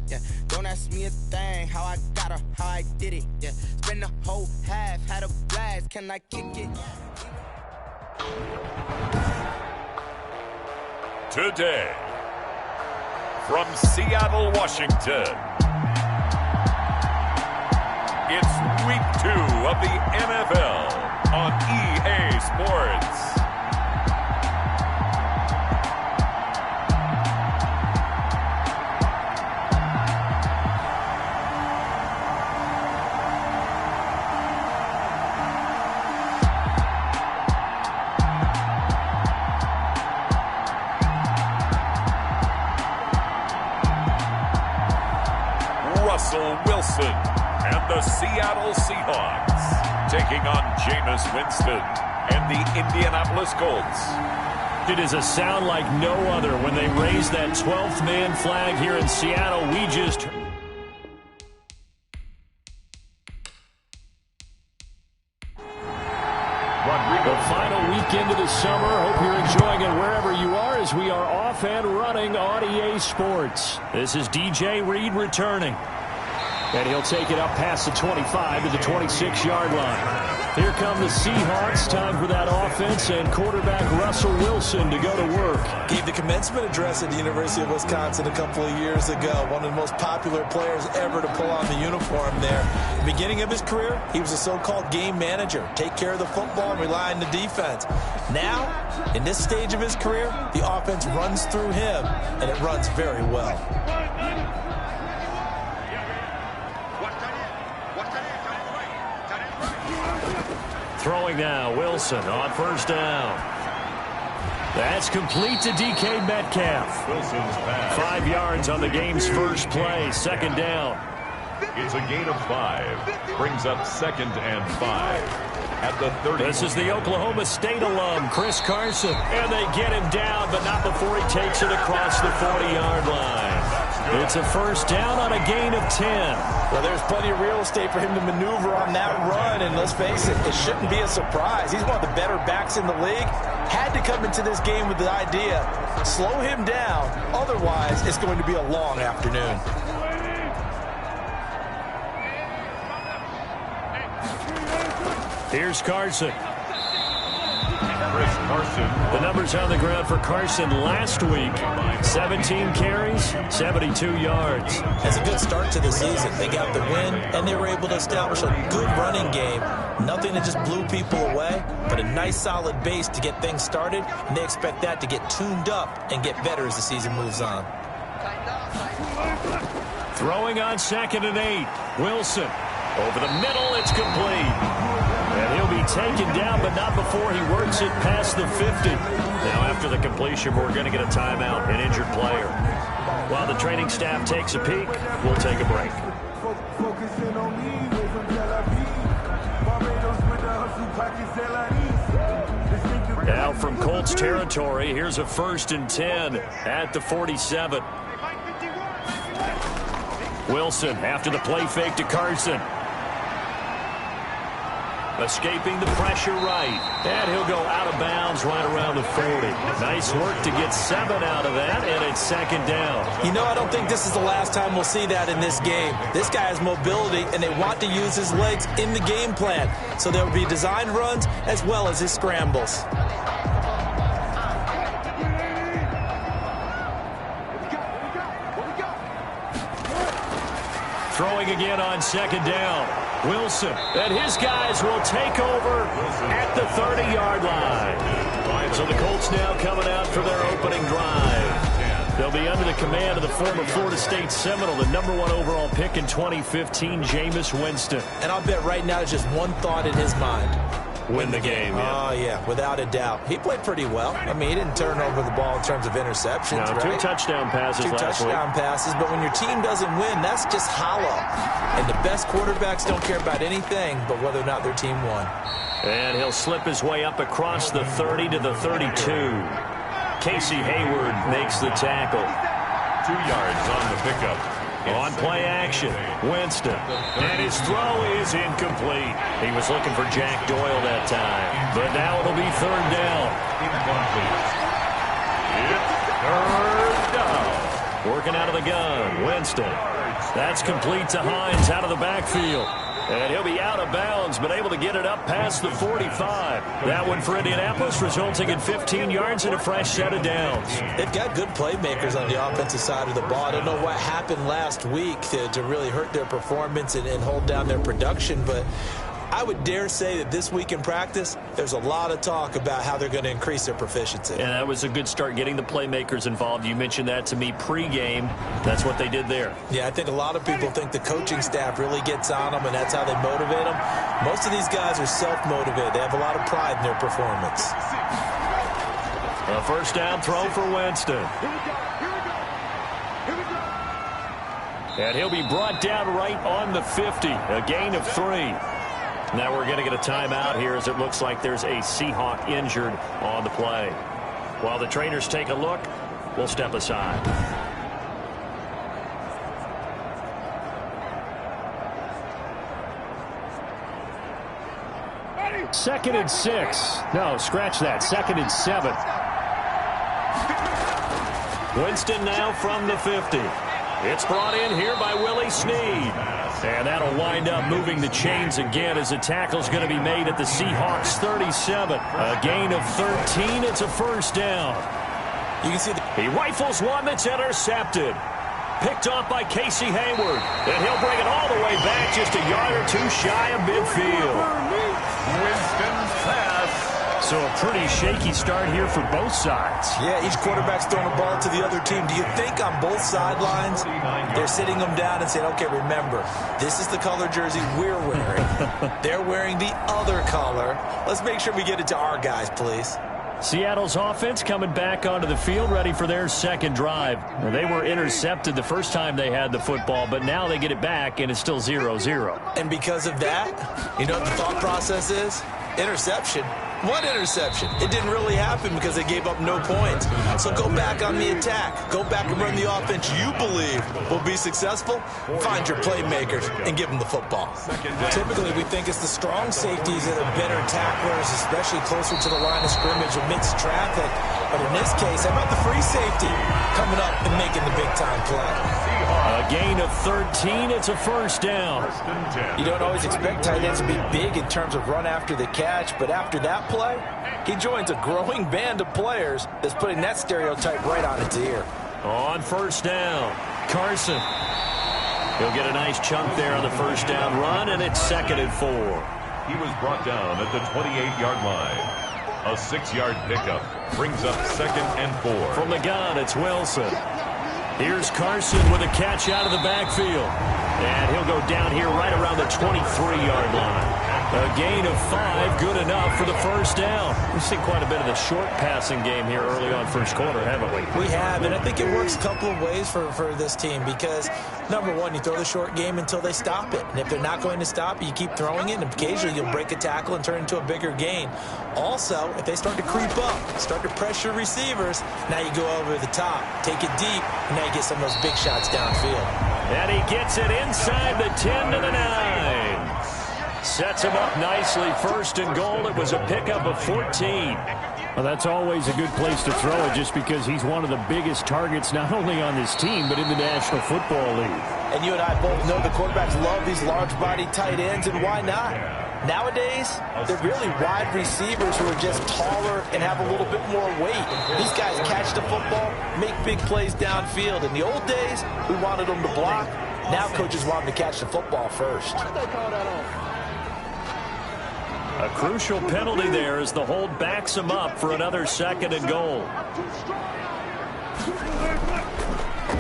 yeah. Don't ask me a thing, how I got her, how I did it, yeah. Spend the whole half, had a blast, can I kick it? Today, from Seattle, Washington, it's week 2 of the NFL on EA Sports. Russell Wilson and the Seattle Seahawks taking on Jameis Winston and the Indianapolis Colts. It is a sound like no other when they raise that 12th man flag here in Seattle. We just... The final weekend of the summer. Hope you're enjoying it wherever you are as we are off and running on EA Sports. This is DJ Reed returning. And he'll take it up past the 25 to the 26-yard line. Here come the Seahawks. Time for that offense and quarterback Russell Wilson to go to work. Gave the commencement address at the University of Wisconsin a couple of years ago. One of the most popular players ever to pull on the uniform there. The beginning of his career, he was a so-called game manager. Take care of the football and rely on the defense. Now, in this stage of his career, the offense runs through him, and it runs very well. Throwing now, Wilson on first down. That's complete to DK Metcalf. Wilson's pass. 5 yards on the game's first play, second down. It's a gain of 5. Brings up 2nd and 5. At the 30. This is the Oklahoma State alum, Chris Carson. And they get him down, but not before he takes it across the 40-yard line. It's a first down on a gain of 10. Well, there's plenty of real estate for him to maneuver on that run, and let's face it, it shouldn't be a surprise. He's one of the better backs in the league. Had to come into this game with the idea, slow him down, otherwise it's going to be a long afternoon. Here's Carson. Chris Carson. The numbers on the ground for Carson last week. 17 carries, 72 yards. That's a good start to the season. They got the win, and they were able to establish a good running game. Nothing that just blew people away, but a nice solid base to get things started, and they expect that to get tuned up and get better as the season moves on. Throwing on 2nd and 8. Wilson. Over the middle, it's complete. And he'll be taken down, but not before he works it past the 50. Now, after the completion, we're going to get a timeout, an injured player. While the training staff takes a peek, we'll take a break. Now from Colts territory, here's a 1st and 10 at the 47. Wilson after the play fake to Carson. Escaping the pressure right. And he'll go out of bounds right around the 40. Nice work to get 7 out of that, and it's 2nd down. You know, I don't think this is the last time we'll see that in this game. This guy has mobility, and they want to use his legs in the game plan. So there will be designed runs as well as his scrambles. Throwing again on 2nd down. Wilson, and his guys will take over at the 30-yard line. So the Colts now coming out for their opening drive. They'll be under the command of the former Florida State Seminole, the #1 overall pick in 2015, Jameis Winston. And I'll bet right now there's just one thought in his mind. Win the game. Yeah. Oh, yeah, without a doubt. He played pretty well. I mean, he didn't turn over the ball in terms of interceptions, no, right? 2 touchdown passes Two last touchdown week. passes, but when your team doesn't win, that's just hollow. And the best quarterbacks don't care about anything but whether or not their team won. And he'll slip his way up across the 30 to the 32. Casey Hayward makes the tackle. 2 yards on the pickup. On play action, Winston. And his throw is incomplete. He was looking for Jack Doyle that time. But now it'll be 3rd down. Incomplete. It's 3rd down. Working out of the gun. Winston. That's complete to Hines out of the backfield. And he'll be out of bounds, but able to get it up past the 45. That one for Indianapolis, resulting in 15 yards and a fresh set of downs. They've got good playmakers on the offensive side of the ball. I don't know what happened last week to really hurt their performance and hold down their production, but I would dare say that this week in practice, there's a lot of talk about how they're going to increase their proficiency. And that was a good start, getting the playmakers involved. You mentioned that to me pregame. That's what they did there. Yeah, I think a lot of people think the coaching staff really gets on them, and that's how they motivate them. Most of these guys are self-motivated. They have a lot of pride in their performance. A first down throw for Winston. And he'll be brought down right on the 50. A gain of 3. Now we're going to get a timeout here, as it looks like there's a Seahawk injured on the play. While the trainers take a look, we'll step aside. Second and 6. No, scratch that. Second and 7. Winston now from the 50. It's brought in here by Willie Snead. And that'll wind up moving the chains again, as a tackle's going to be made at the Seahawks 37. A gain of 13. It's a first down. You can see he rifles one that's intercepted. Picked off by Casey Hayward. And he'll bring it all the way back, just a yard or two shy of midfield. Winston's pass. So a pretty shaky start here for both sides. Yeah, each quarterback's throwing a ball to the other team. Do you think on both sidelines they're sitting them down and saying, okay, remember, this is the color jersey we're wearing. They're wearing the other color. Let's make sure we get it to our guys, please. Seattle's offense coming back onto the field, ready for their second drive. Well, they were intercepted the first time they had the football, but now they get it back, and it's still 0-0. And because of that, you know what the thought process is? Interception. One interception. It didn't really happen because they gave up no points. So go back on the attack. Go back and run the offense you believe will be successful. Find your playmakers and give them the football. Typically, we think it's the strong safeties that are better tacklers, especially closer to the line of scrimmage amidst traffic. But in this case, how about the free safety coming up and making the big-time play? A gain of 13. It's a first down. You don't always expect tight ends to be big in terms of run after the catch, but after that play, he joins a growing band of players that's putting that stereotype right on its ear. On first down, Carson. He'll get a nice chunk there on the first down run, and it's 2nd and 4. He was brought down at the 28-yard line. A 6-yard pickup brings up 2nd and 4. From the gun, it's Wilson. Here's Carson with a catch out of the backfield. And he'll go down here right around the 23-yard line. A gain of 5, good enough for the first down. We've seen quite a bit of the short passing game here early on first quarter, haven't we? We have, and I think it works a couple of ways for this team because, number one, you throw the short game until they stop it. And if they're not going to stop it, you keep throwing it, and occasionally you'll break a tackle and turn it into a bigger gain. Also, if they start to creep up, start to pressure receivers, now you go over the top, take it deep, and now you get some of those big shots downfield. And he gets it inside the 10 to the 9. Sets him up nicely. 1st and goal. It was a pickup of 14. Well, that's always a good place to throw it, just because he's one of the biggest targets not only on this team but in the National Football League. And you and I both know the quarterbacks love these large-bodied tight ends, and why not? Nowadays, they're really wide receivers who are just taller and have a little bit more weight. These guys catch the football, make big plays downfield. In the old days, we wanted them to block. Now coaches want them to catch the football first. A crucial penalty there as the hold backs him up for another 2nd and goal.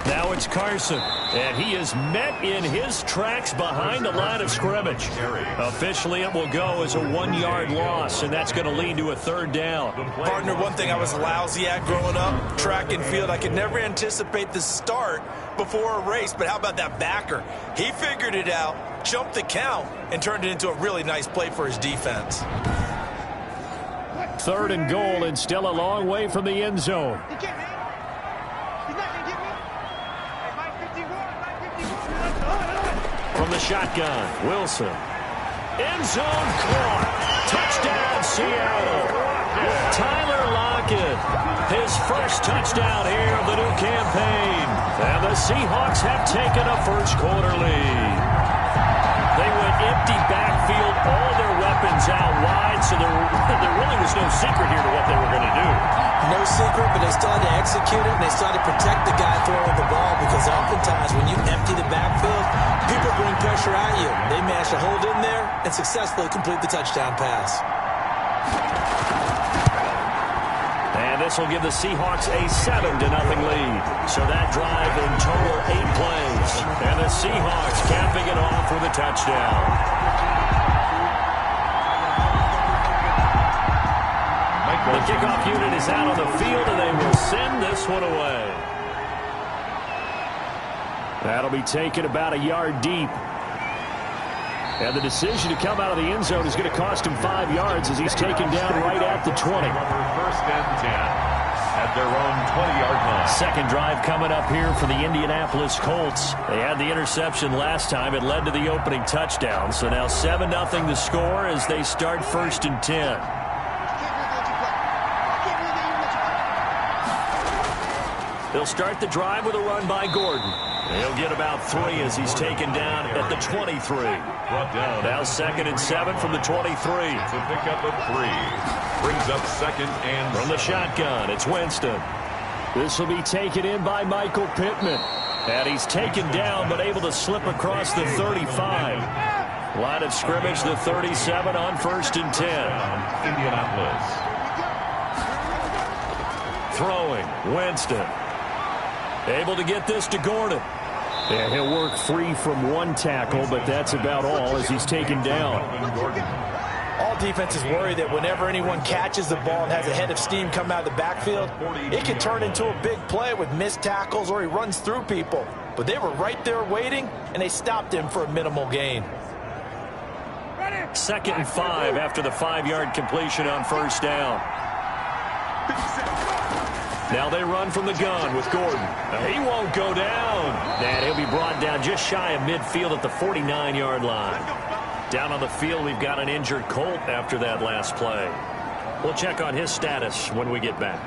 Now it's Carson, and he is met in his tracks behind the line of scrimmage. Officially, it will go as a 1-yard loss, and that's going to lead to a 3rd down. Partner, one thing I was lousy at growing up, track and field, I could never anticipate the start before a race, but how about that backer? He figured it out, jumped the count, and turned it into a really nice play for his defense. 3rd and goal, and still a long way from the end zone. From the shotgun, Wilson. End zone caught. Touchdown, Seattle. Tyler Lockett Lockett. His first touchdown here of the new campaign. And the Seahawks have taken a first-quarter lead. They went empty backfield, all their weapons out wide, so there really was no secret here to what they were going to do. No secret, but they still had to execute it, and they still had to protect the guy throwing the ball, because oftentimes when you empty the backfield, people bring pressure at you. They managed to hold in there and successfully complete the touchdown pass. And this will give the Seahawks a 7-0 lead. So that drive in total 8 plays. And the Seahawks capping it off with a touchdown. The kickoff unit is out on the field, and they will send this one away. That'll be taken about a yard deep. And the decision to come out of the end zone is going to cost him 5 yards as he's taken down right at the 20. First and 10 at their own 20-yard line. Second drive coming up here for the Indianapolis Colts. They had the interception last time. It led to the opening touchdown. So now 7-0 the score as they start first and 10. They'll start the drive with a run by Gordon. He'll get about 3 as he's taken down at the 23. Now 2nd and 7 from the 23. It's a pickup of 3. Brings up 2nd and from the shotgun, it's Winston. This will be taken in by Michael Pittman. And he's taken down but able to slip across the 35. Line of scrimmage, the 37 on 1st and 10. Indianapolis. Throwing, Winston. Able to get this to Gordon. And he'll work free from 1 tackle, but that's about all as he's taken down. All defenses worry that whenever anyone catches the ball and has a head of steam come out of the backfield, it can turn into a big play with missed tackles or he runs through people. But they were right there waiting, and they stopped him for a minimal gain. 2nd and 5 after the 5-yard completion on 1st down. Now they run from the gun with Gordon. He won't go down. And he'll be brought down just shy of midfield at the 49-yard line. Down on the field, we've got an injured Colt after that last play. We'll check on his status when we get back.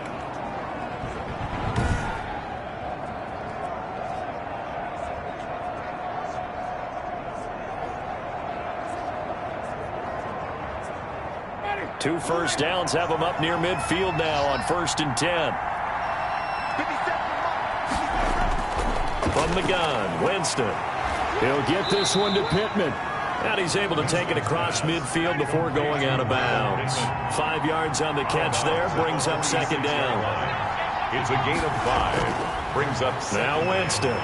Two first downs have them up near midfield now on 1st and 10. From the gun, Winston. He'll get this one to Pittman. And he's able to take it across midfield before going out of bounds. 5 yards on the catch there, brings up 2nd down. It's a gain of 5. Brings up 7. Now Winston.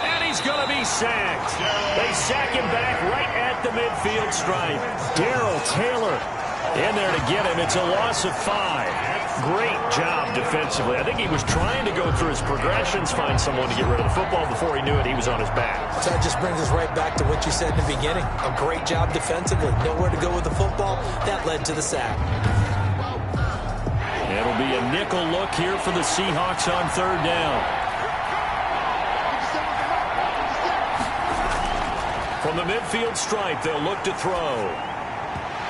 And he's going to be sacked. They sack him back right at the midfield stripe. Darrell Taylor in there to get him. It's a loss of 5. Great job defensively. I think he was trying to go through his progressions, find someone to get rid of the football. Before he knew it, he was on his back. So that just brings us right back to what you said in the beginning. A great job defensively. Nowhere to go with the football. That led to the sack. It'll be a nickel look here for the Seahawks on 3rd down. From the midfield stripe, they'll look to throw.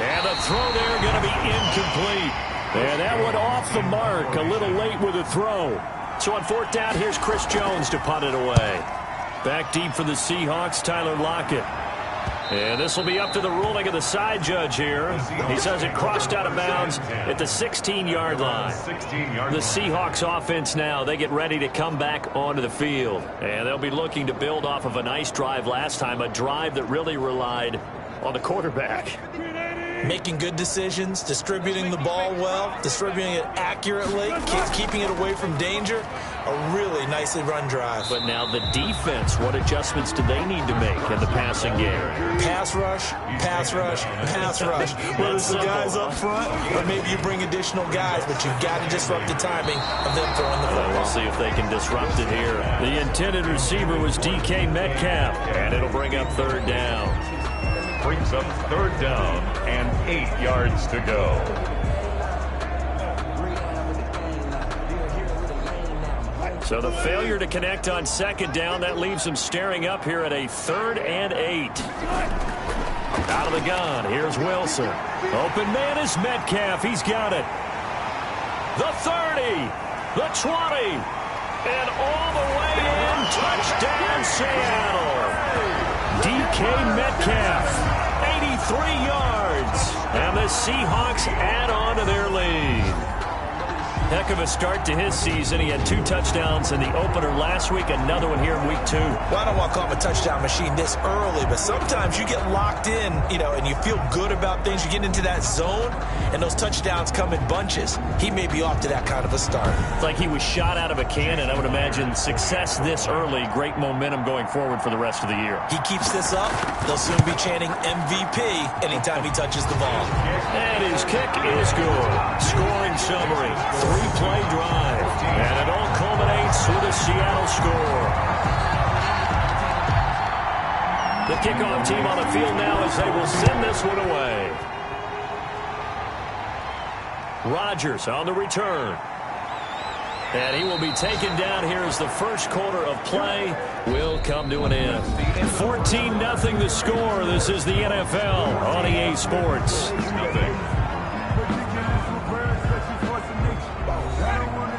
And the throw there going to be incomplete. And that one off the mark, a little late with a throw. So on 4th down, here's Chris Jones to punt it away. Back deep for the Seahawks, Tyler Lockett. And this will be up to the ruling of the side judge here. He says it crossed out of bounds at the 16-yard line. The Seahawks offense now, they get ready to come back onto the field. And they'll be looking to build off of a nice drive last time, a drive that really relied on the quarterback. Making good decisions, distributing the ball well, distributing it accurately, keeping it away from danger. A really nicely run drive. But now the defense, what adjustments do they need to make in the passing game? Pass rush, pass rush, pass rush. Whether it's the guys up front or maybe you bring additional guys, but you've got to disrupt the timing of them throwing the football. We'll see if they can disrupt it here. The intended receiver was DK Metcalf, and it'll bring up 3rd down. Brings up 3rd down and 8 yards to go. So the failure to connect on 2nd down, that leaves them staring up here at a 3rd and 8. Out of the gun, here's Wilson. Open man is Metcalf, he's got it. the 30, the 20, and all the way in. Touchdown, Seattle. DK Metcalf, 83 yards. And the Seahawks add on to their lead. Heck of a start to his season. He had 2 touchdowns in the opener last week, another one here in week 2. Well, I don't want to call him a touchdown machine this early, but sometimes you get locked in, and you feel good about things. You get into that zone, and those touchdowns come in bunches. He may be off to that kind of a start. It's like he was shot out of a cannon. I would imagine success this early, great momentum going forward for the rest of the year. He keeps this up, they'll soon be chanting MVP anytime he touches the ball. And his kick is good. Scoring summary, 3-play drive, and it all culminates with a Seattle score. The kickoff team on the field now as they will send this one away. Rodgers on the return. And he will be taken down here as the first quarter of play will come to an end. 14-0 the score. This is the NFL on EA Sports.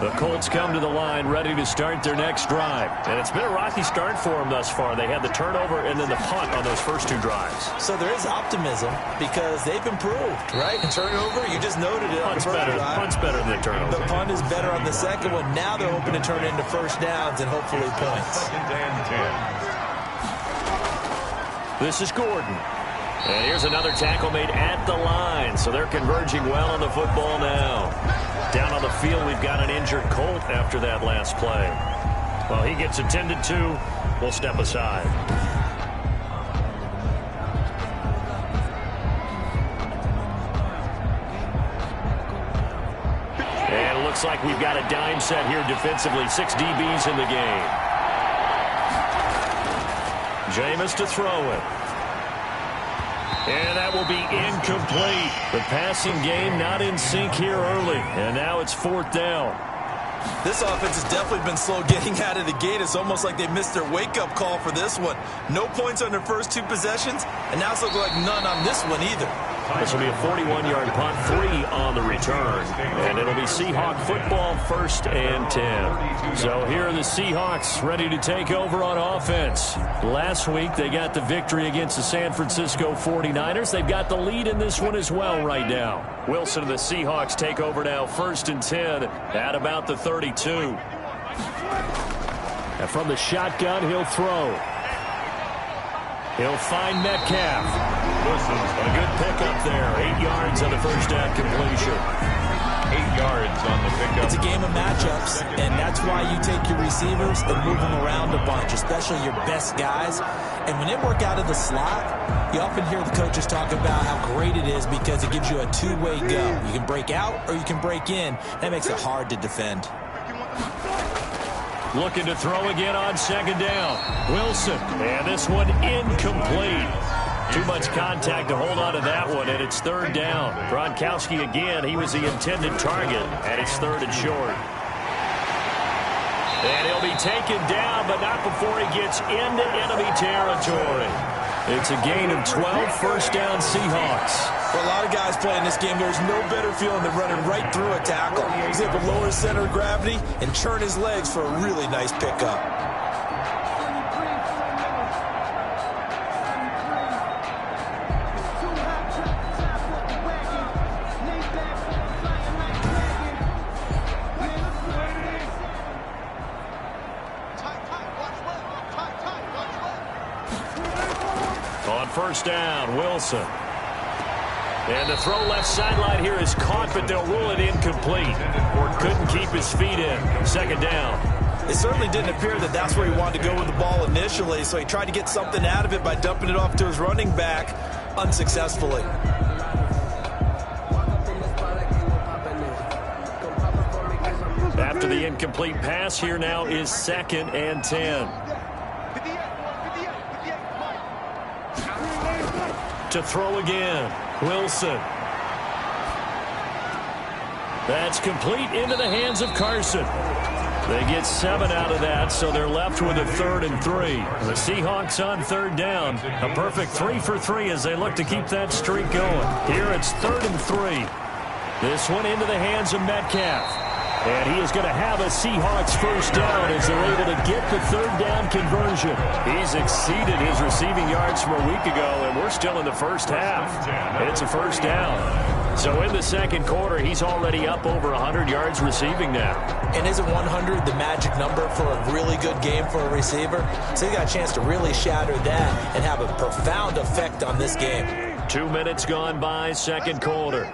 The Colts come to the line ready to start their next drive. And it's been a rocky start for them thus far. They had the turnover and then the punt on those first 2 drives. So there is optimism because they've improved, right? Turnover, you just noted it. Punt's better than the turnover. The punt is better on the second one. Now they're hoping to turn it into first downs and hopefully points. This is Gordon. And here's another tackle made at the line. So they're converging well on the football now. Down on the field, we've got an injured Colt after that last play. Well, he gets attended to. We'll step aside. And it looks like we've got a dime set here defensively. 6 DBs in the game. Jameis to throw it. And that will be incomplete. The passing game not in sync here early. And now it's 4th down. This offense has definitely been slow getting out of the gate. It's almost like they missed their wake-up call for this one. No points on their first 2 possessions, and now it's looking like none on this one either. This will be a 41-yard punt, 3 on the return. And it'll be Seahawk football, 1st and 10. So here are the Seahawks ready to take over on offense. Last week, they got the victory against the San Francisco 49ers. They've got the lead in this one as well right now. Wilson and the Seahawks take over now, 1st and 10 at about the 32. And from the shotgun, he'll throw. He'll find Metcalf. A good pickup there. 8 yards on the first down completion. 8 yards on the pickup. It's a game of matchups, and that's why you take your receivers and move them around a bunch, especially your best guys. And when they work out of the slot, you often hear the coaches talk about how great it is because it gives you a 2-way go. You can break out or you can break in. That makes it hard to defend. Looking to throw again on 2nd down. Wilson. And this one incomplete. Too much contact to hold on to that one, and it's 3rd down. Gronkowski again. He was the intended target, and it's 3rd and short. And he'll be taken down, but not before he gets into enemy territory. It's a gain of 12, 1st down Seahawks. For a lot of guys playing this game, there's no better feeling than running right through a tackle. He's able to lower his center of gravity and churn his legs for a really nice pickup. On 1st down, Wilson. And the throw left sideline here is caught, but they'll rule it incomplete. Or couldn't keep his feet in. 2nd down. It certainly didn't appear that that's where he wanted to go with the ball initially, so he tried to get something out of it by dumping it off to his running back unsuccessfully. After the incomplete pass, here now is 2nd and 10. To throw again, Wilson. That's complete into the hands of Carson. They get 7 out of that, so they're left with a 3rd and 3. The Seahawks on 3rd down. A perfect 3 for 3 as they look to keep that streak going. Here it's 3rd and 3. This one into the hands of Metcalf. And he is going to have a Seahawks first down as they're able to get the third down conversion. He's exceeded his receiving yards from a week ago, and we're still in the first half. It's a first down. So in the second quarter, he's already up over 100 yards receiving now. And isn't 100 the magic number for a really good game for a receiver? So he got a chance to really shatter that and have a profound effect on this game. 2 minutes gone by, second quarter.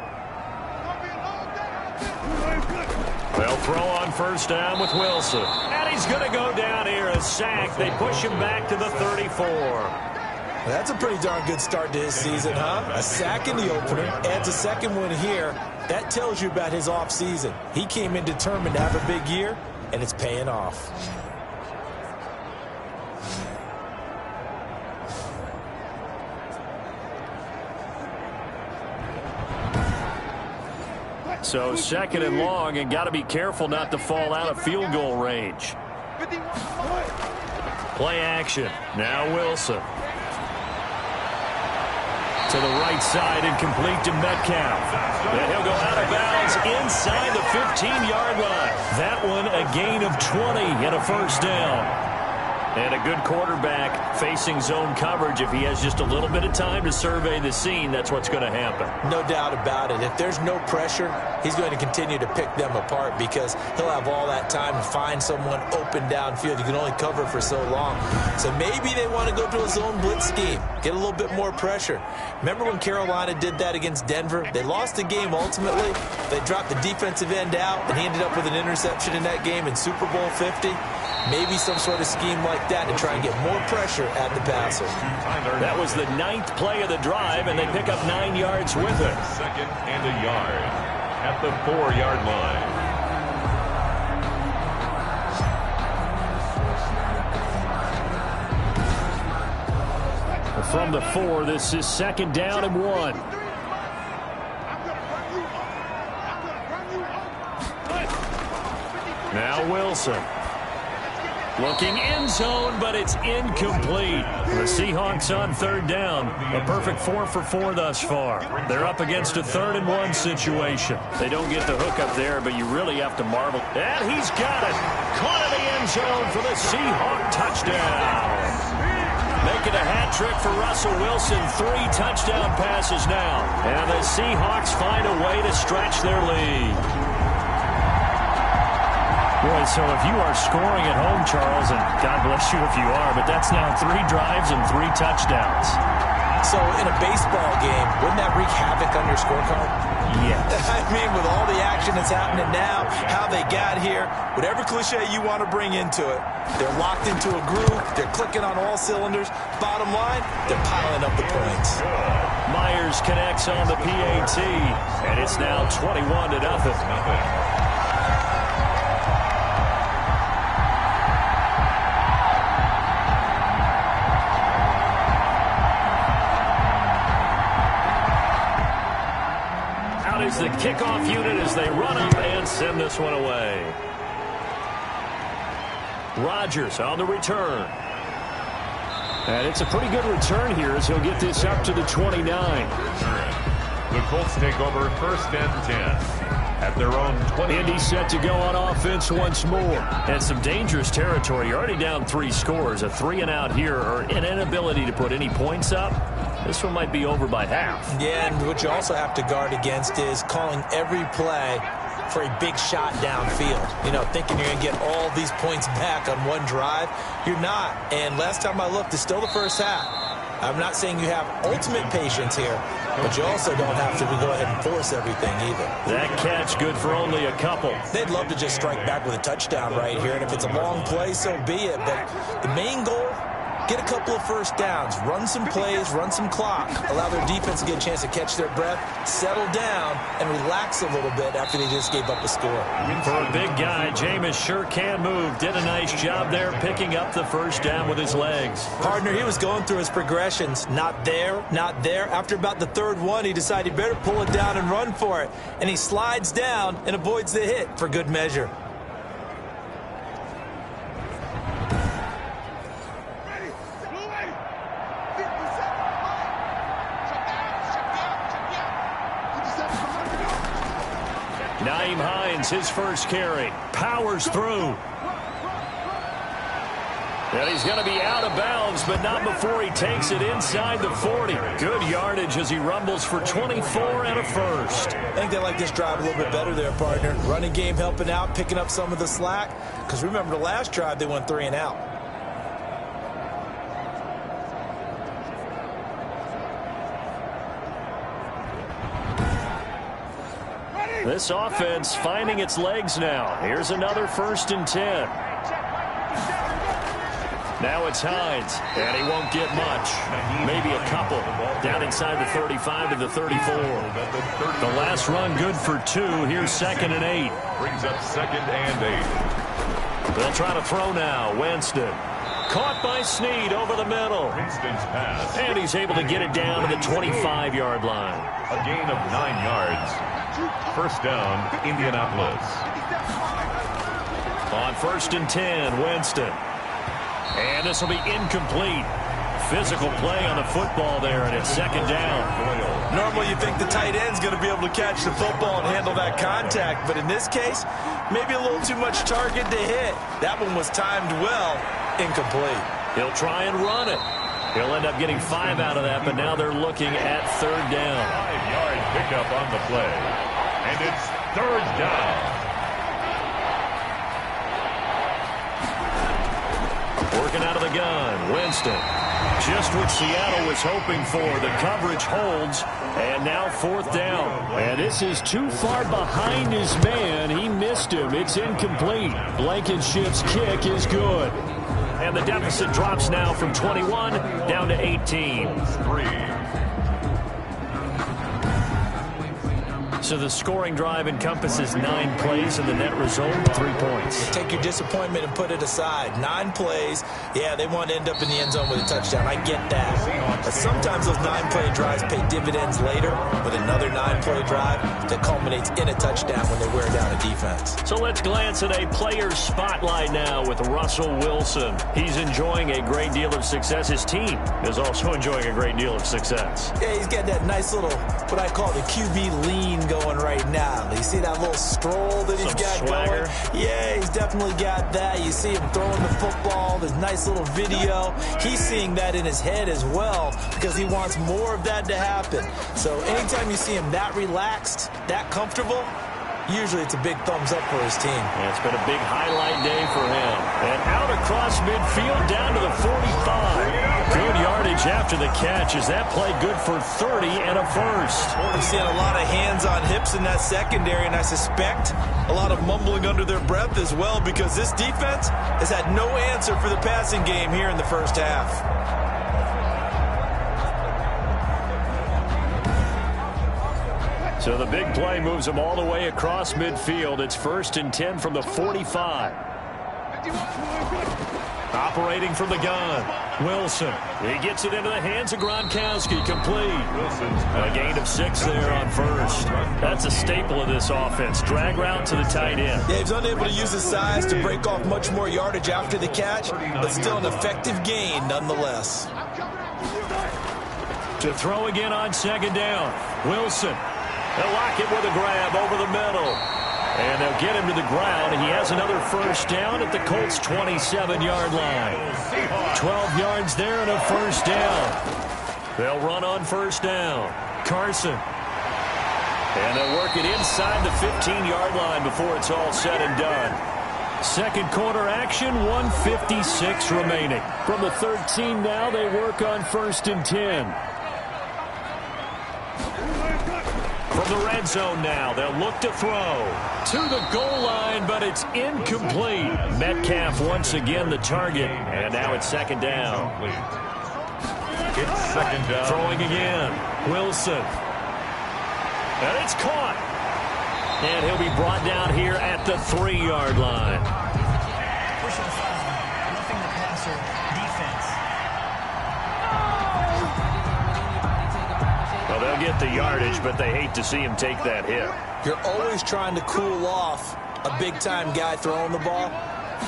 They'll throw on first down with Wilson. And he's going to go down here, a sack. They push him back to the 34. That's a pretty darn good start to his season, huh? A sack in the opener, adds a second one here. That tells you about his offseason. He came in determined to have a big year, and it's paying off. So second and long, and got to be careful not to fall out of field goal range. Play action. Now Wilson. To the right side and complete to Metcalf. And he'll go out of bounds inside the 15-yard line. That one a gain of 20 and a first down. And a good quarterback facing zone coverage. If he has just a little bit of time to survey the scene, that's what's going to happen. No doubt about it. If there's no pressure, he's going to continue to pick them apart because he'll have all that time to find someone open downfield. You can only cover for so long. So maybe they want to go to a zone blitz scheme, get a little bit more pressure. Remember when Carolina did that against Denver? They lost the game ultimately. They dropped the defensive end out, and he ended up with an interception in that game in Super Bowl 50. Maybe some sort of scheme like that to try and get more pressure at the passer. That was the 9th play of the drive, and they pick up 9 yards with it. Second and a yard at the 4-yard line. From the 4, this is second down and 1. Now Wilson. Looking end zone, but it's incomplete. The Seahawks on third down. A perfect 4 for 4 thus far. They're up against a 3rd and 1 situation. They don't get the hook up there, but you really have to marvel. And he's got it. Caught in the end zone for the Seahawk touchdown. Making a hat trick for Russell Wilson. 3 touchdown passes now. And the Seahawks find a way to stretch their lead. Boy, so if you are scoring at home, Charles, and God bless you if you are, but that's now 3 drives and 3 touchdowns. So in a baseball game, wouldn't that wreak havoc on your scorecard? Yes. I mean, with all the action that's happening now, how they got here, whatever cliche you want to bring into it, they're locked into a groove, they're clicking on all cylinders. Bottom line, they're piling up the points. Myers connects on the PAT, and it's now 21-0. Is the kickoff unit as they run up and send this one away. Rodgers on the return. And it's a pretty good return here as he'll get this up to the 29. The Colts take over first and 10 at their own 20. Indy set to go on offense once more. And some dangerous territory. You're already down 3 scores. A 3-and-out here or an inability to put any points up. This one might be over by half. Yeah, and what you also have to guard against is calling every play for a big shot downfield. You know, thinking you're going to get all these points back on one drive. You're not. And last time I looked, it's still the first half. I'm not saying you have ultimate patience here, but you also don't have to go ahead and force everything either. That catch good for only a couple. They'd love to just strike back with a touchdown right here, and if it's a long play, so be it. But the main goal, get a couple of first downs, run some plays, run some clock, allow their defense to get a chance to catch their breath, settle down, and relax a little bit after they just gave up a score. For a big guy, Jameis sure can move. Did a nice job there picking up the first down with his legs. Partner, he was going through his progressions. Not there, not there. After about the 3rd one, he decided he better pull it down and run for it. And he slides down and avoids the hit for good measure. Nyheim Hines, his first carry, powers through. And he's going to be out of bounds, but not before he takes it inside the 40. Good yardage as he rumbles for 24 and a first. I think they like this drive a little bit better there, partner. Running game helping out, picking up some of the slack. Because remember the last drive, they went 3 and out. This offense finding its legs now. Here's another 1st and 10. Now it's Hines, and he won't get much. Maybe a couple. Down inside the 35 to the 34. The last run good for 2. Here's 2nd and 8. Brings up 2nd and 8. They'll try to throw now. Winston. Caught by Snead over the middle. Winston's pass. And he's able to get it down to the 25-yard line. A gain of 9 yards. First down, Indianapolis. On 1st and 10, Winston. And this will be incomplete. Physical play on the football there, and it's 2nd down. Normally you think the tight end's going to be able to catch the football and handle that contact, but in this case, maybe a little too much target to hit. That one was timed well, incomplete. He'll try and run it. He'll end up getting 5 out of that, but now they're looking at 3rd down. 5-yard pickup on the play, and it's 3rd down. Working out of the gun, Winston. Just what Seattle was hoping for. The coverage holds, and now 4th down. And this is too far behind his man. He missed him. It's incomplete. Blankenship's kick is good. And the deficit drops now from 21 down to 18. 3. So the scoring drive encompasses 9 plays, and the net result, 3 points. Take your disappointment and put it aside. 9 plays. Yeah, they want to end up in the end zone with a touchdown. I get that. But sometimes those 9-play drives pay dividends later with another 9-play drive that culminates in a touchdown when they wear down a defense. So let's glance at a player's spotlight now with Russell Wilson. He's enjoying a great deal of success. His team is also enjoying a great deal of success. Yeah, he's got that nice little, what I call the QB lean going right now. You see that little stroll that he's got swagger going? Yeah, he's definitely got that. You see him throwing the football, this nice little video. He's seeing that in his head as well because he wants more of that to happen. So anytime you see him that relaxed, that comfortable, usually it's a big thumbs up for his team. Yeah, it's been a big highlight day for him. And out across midfield down to the 45. Good yardage after the catch. Is that play good for 30 and a first? I'm seeing a lot of hands on hips in that secondary, and I suspect a lot of mumbling under their breath as well because this defense has had no answer for the passing game here in the first half. So the big play moves them all the way across midfield. It's 1st and 10 from the 45. Operating from the gun, Wilson. He gets it into the hands of Gronkowski, complete. A gain of 6 there on 1st. That's a staple of this offense. Drag route to the tight end. Yeah, he's unable to use his size to break off much more yardage after the catch, but still an effective gain nonetheless. To throw again on 2nd down, Wilson. They'll lock it with a grab over the middle. And they'll get him to the ground. He has another first down at the Colts' 27-yard line. 12 yards there and a first down. They'll run on 1st down. Carson. And they'll work it inside the 15-yard line before it's all said and done. Second quarter action, 1:56 remaining. From the 13 now, they work on 1st and 10. From the red zone now, they'll look to throw to the goal line, but it's incomplete. Metcalf once again the target, and now it's 2nd down. It's 2nd down. Throwing again, Wilson. And it's caught. And he'll be brought down here at the 3-yard line. Push and foul, roughing the passer, defense. Well, they'll get the yardage, but they hate to see him take that hit. You're always trying to cool off a big-time guy throwing the ball,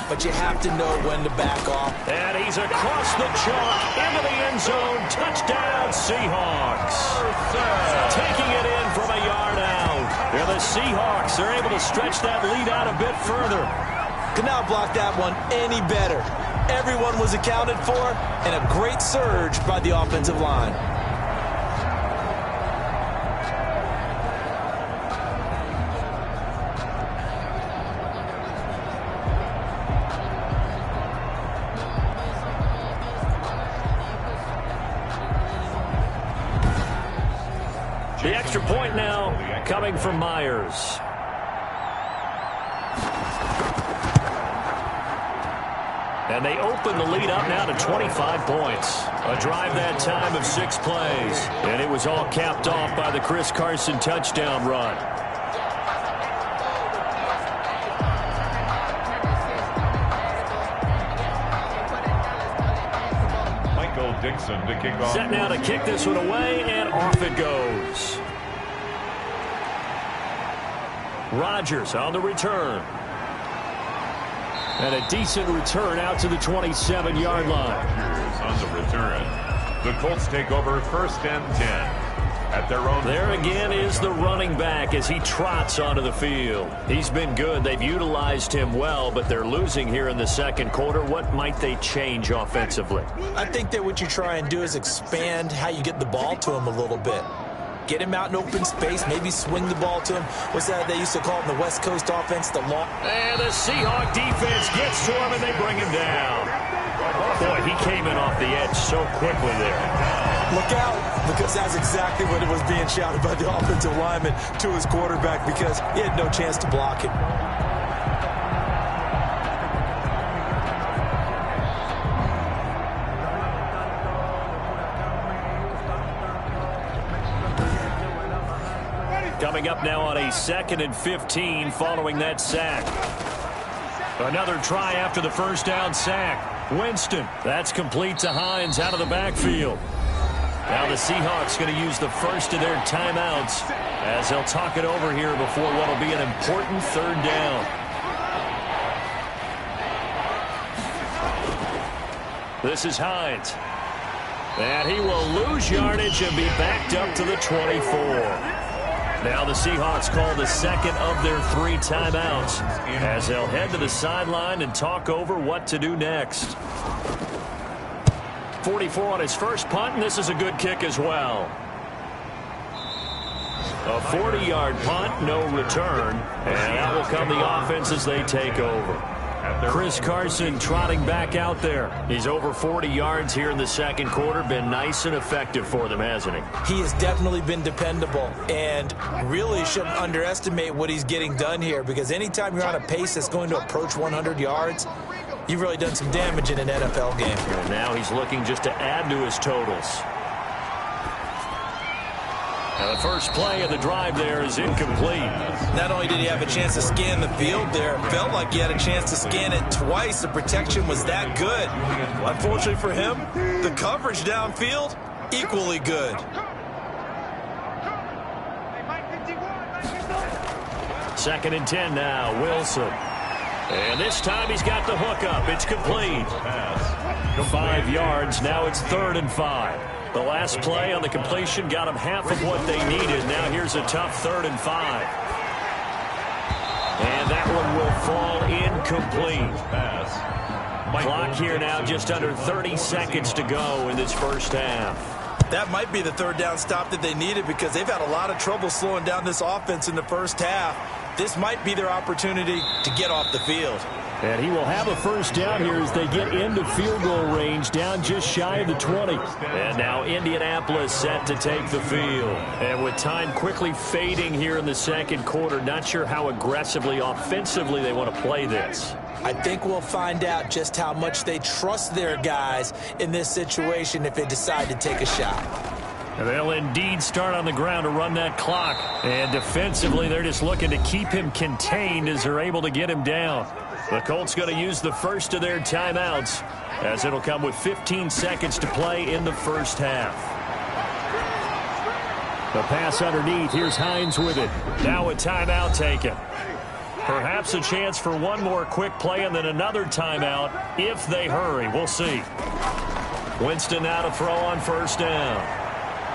but you have to know when to back off. And he's across the chalk into the end zone. Touchdown, Seahawks. Taking it in from a yard out. Yeah, the Seahawks are able to stretch that lead out a bit further. Could not block that one any better. Everyone was accounted for, and a great surge by the offensive line. The extra point now coming from Myers. And they open the lead up now to 25 points. A drive that time of 6 plays. And it was all capped off by the Chris Carson touchdown run. Dixon to kick off. Set now to kick this one away, and off it goes. Rodgers on the return. And a decent return out to the 27-yard line. On the return. The Colts take over 1st and 10. At their own. There again is the running back as he trots onto the field. He's been good. They've utilized him well, but they're losing here in the second quarter. What might they change offensively? I think that what you try and do is expand how you get the ball to him a little bit. Get him out in open space, maybe swing the ball to him. What's that they used to call in the West Coast offense? The long. And the Seahawk defense gets to him, and they bring him down. Boy, he came in off the edge so quickly there. Look out, because that's exactly what it was being shouted by the offensive lineman to his quarterback, because he had no chance to block him. Coming up now on a 2nd and 15 following that sack. Another try after the first down sack. Winston, that's complete to Hines out of the backfield. Now the Seahawks going to use the first of their timeouts as they'll talk it over here before what will be an important 3rd down. This is Hines. And he will lose yardage and be backed up to the 24. Now the Seahawks call the 2nd of their 3 timeouts as they'll head to the sideline and talk over what to do next. 44 on his first punt, and this is a good kick as well. A 40-yard punt, no return, and that will come the offense as they take over. Chris Carson trotting back out there. He's over 40 yards here in the second quarter. Been nice and effective for them, hasn't he? He has definitely been dependable, and really shouldn't underestimate what he's getting done here, because anytime you're on a pace that's going to approach 100 yards, you've really done some damage in an NFL game. And now he's looking just to add to his totals. Now the first play of the drive there is incomplete. Not only did he have a chance to scan the field there, it felt like he had a chance to scan it twice. The protection was that good. Unfortunately for him, the coverage downfield, equally good. Second and 10 now, Wilson. And this time he's got the hook up. It's complete. 5 yards. Now it's 3rd and 5. The last play on the completion got them half of what they needed. Now here's a tough 3rd and 5. And that one will fall incomplete. Clock here now just under 30 seconds to go in this first half. That might be the 3rd down stop that they needed, because they've had a lot of trouble slowing down this offense in the first half. This might be their opportunity to get off the field. And he will have a first down here as they get into field goal range, down just shy of the 20. And now Indianapolis set to take the field. And with time quickly fading here in the second quarter, not sure how aggressively, offensively they want to play this. I think we'll find out just how much they trust their guys in this situation if they decide to take a shot. And they'll indeed start on the ground to run that clock. And defensively, they're just looking to keep him contained as they're able to get him down. The Colts going to use the first of their timeouts as it'll come with 15 seconds to play in the first half. The pass underneath. Here's Hines with it. Now a timeout taken. Perhaps a chance for one more quick play and then another timeout if they hurry. We'll see. Winston now to throw on first down.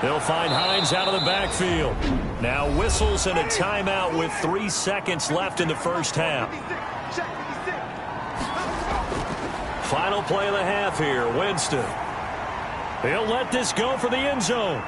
They'll find Hines out of the backfield. Now whistles and a timeout with 3 seconds left in the first half. Final play of the half here, Winston. He'll let this go for the end zone.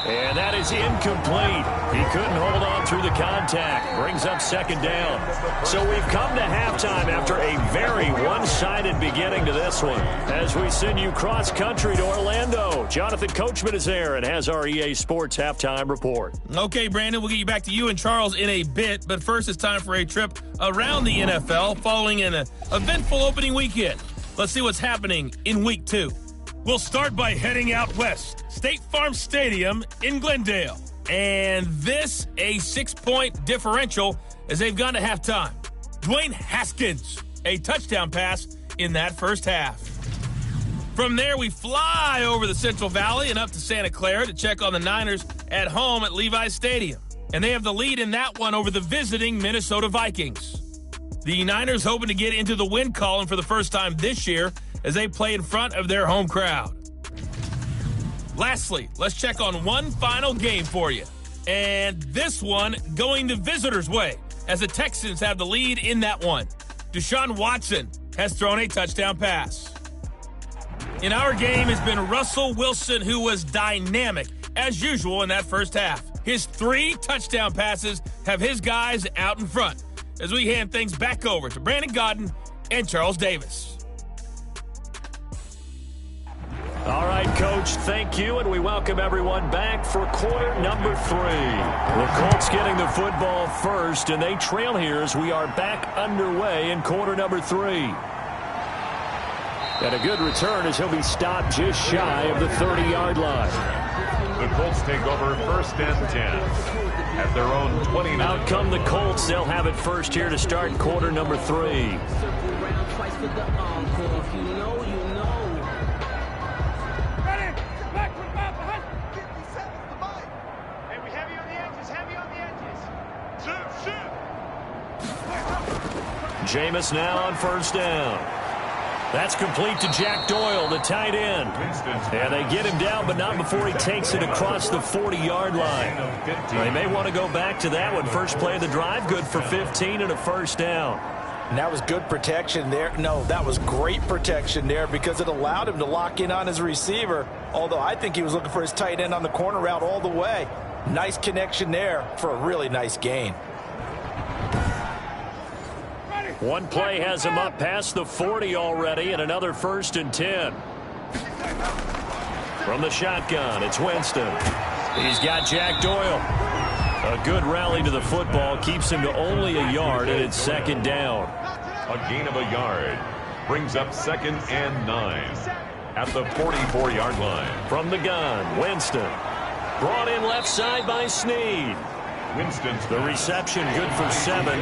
And that is incomplete. He couldn't hold on through the contact. Brings up second down. So we've come to halftime after a very one-sided beginning to this one. As we send you cross-country to Orlando, Jonathan Coachman is there and has our EA Sports halftime report. Okay, Brandon, we'll get you back to you and Charles in a bit. But first, it's time for a trip around the NFL following an eventful opening weekend. Let's see what's happening in Week 2. We'll start by heading out west. State Farm Stadium in Glendale. And this, a 6-point differential as they've gone to halftime. Dwayne Haskins, a touchdown pass in that first half. From there, we fly over the Central Valley and up to Santa Clara to check on the Niners at home at Levi's Stadium. And they have the lead in that one over the visiting Minnesota Vikings. The Niners hoping to get into the win column for the first time this year as they play in front of their home crowd. Lastly, let's check on one final game for you. And this one going the visitors' way as the Texans have the lead in that one. Deshaun Watson has thrown a touchdown pass. In our game has been Russell Wilson, who was dynamic as usual in that first half. His 3 touchdown passes have his guys out in front as we hand things back over to Brandon Godden and Charles Davis. All right, Coach, thank you, and we welcome everyone back for quarter number 3. The Colts getting the football first, and they trail here as we are back underway in quarter number 3. And a good return as he'll be stopped just shy of the 30-yard line. The Colts take over first and 10 at their own 29. Out come the Colts. They'll have it first here to start quarter number 3. Jameis now on first down. That's complete to Jack Doyle, the tight end. And they get him down, but not before he takes it across the 40-yard line. They may want to go back to that one. First play of the drive, good for 15 and a first down. And that was good protection there. No, that was great protection there because it allowed him to lock in on his receiver, although I think he was looking for his tight end on the corner route all the way. Nice connection there for a really nice gain. One play has him up past the 40 already, and another first and 10. From the shotgun, it's Winston. He's got Jack Doyle. A good rally to the football keeps him to only a yard, and it's second down. A gain of a yard brings up second and 9 at the 44-yard line. From the gun, Winston. Brought in left side by Snead. Winston's the reception good for 7.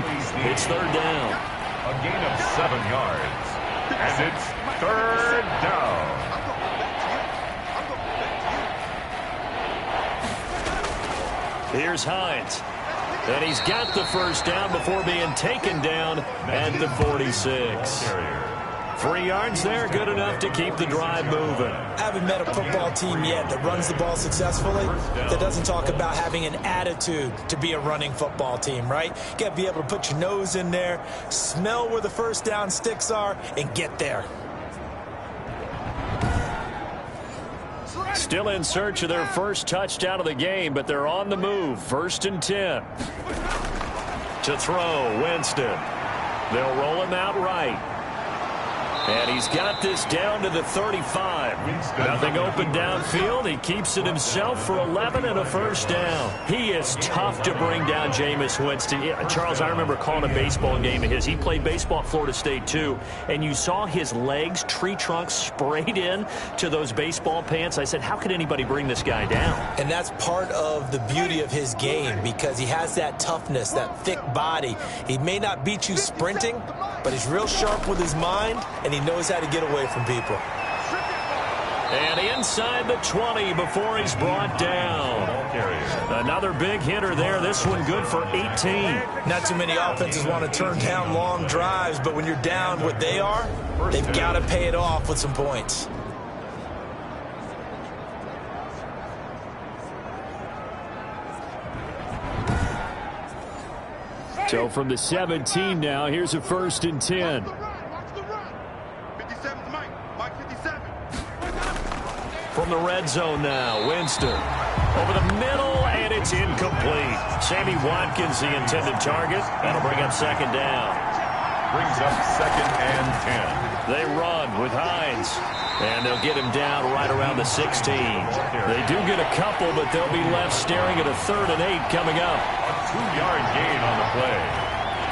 It's third down. A gain of 7 yards. And it's third down. Here's Hines. And he's got the first down before being taken down at the 46. 3 yards there, good enough to keep the drive moving. I haven't met a football team yet that runs the ball successfully that doesn't talk about having an attitude to be a running football team, right? You got to be able to put your nose in there, smell where the first down sticks are, and get there. Still in search of their first touchdown of the game, but they're on the move. First and 10. To throw, Winston. They'll roll him out right. And he's got this down to the 35. Nothing open downfield. He keeps it himself for 11 and a first down. He is tough to bring down, Jameis Winston. Yeah, Charles, I remember calling a baseball game of his. He played baseball at Florida State, too. And you saw his legs, tree trunks sprayed in to those baseball pants. I said, how could anybody bring this guy down? And that's part of the beauty of his game because he has that toughness, that thick body. He may not beat you sprinting, but he's real sharp with his mind, and he knows how to get away from people. And inside the 20 before he's brought down. Another big hitter there. This one good for 18. Not too many offenses want to turn down long drives, but when you're down what they are, they've got to pay it off with some points. So from the 17 now, here's a 1st and 10. From the red zone now, Winston. Over the middle, and it's incomplete. Sammy Watkins, the intended target. That'll bring up 2nd down. Brings up 2nd and 10. They run with Hines. And they'll get him down right around the 16. They do get a couple, but they'll be left staring at a 3rd and 8 coming up. A 2-yard gain on the play.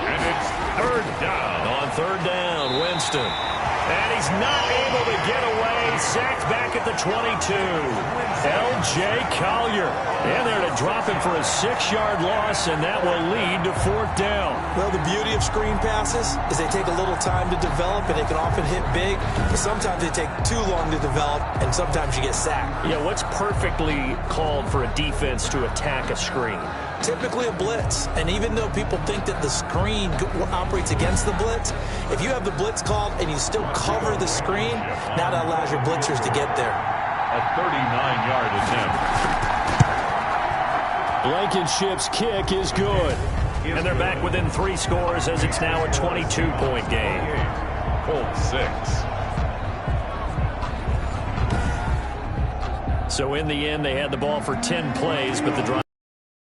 And it's 3rd down. On 3rd down, Winston. And he's not able to get away. Sacked back at the 22. L.J. Collier in there to drop him for a 6-yard loss, and that will lead to 4th down. Well, the beauty of screen passes is they take a little time to develop, and they can often hit big. But sometimes they take too long to develop, and sometimes you get sacked. Yeah, what's perfectly called for a defense to attack a screen? Typically a blitz, and even though people think that the screen operates against the blitz, if you have the blitz called and you still cover the screen, now that allows your blitzers to get there. A 39-yard attempt. Blankenship's kick is good. And they're back within 3 scores as it's now a 22-point game. Colts 6. So in the end, they had the ball for 10 plays, but the drive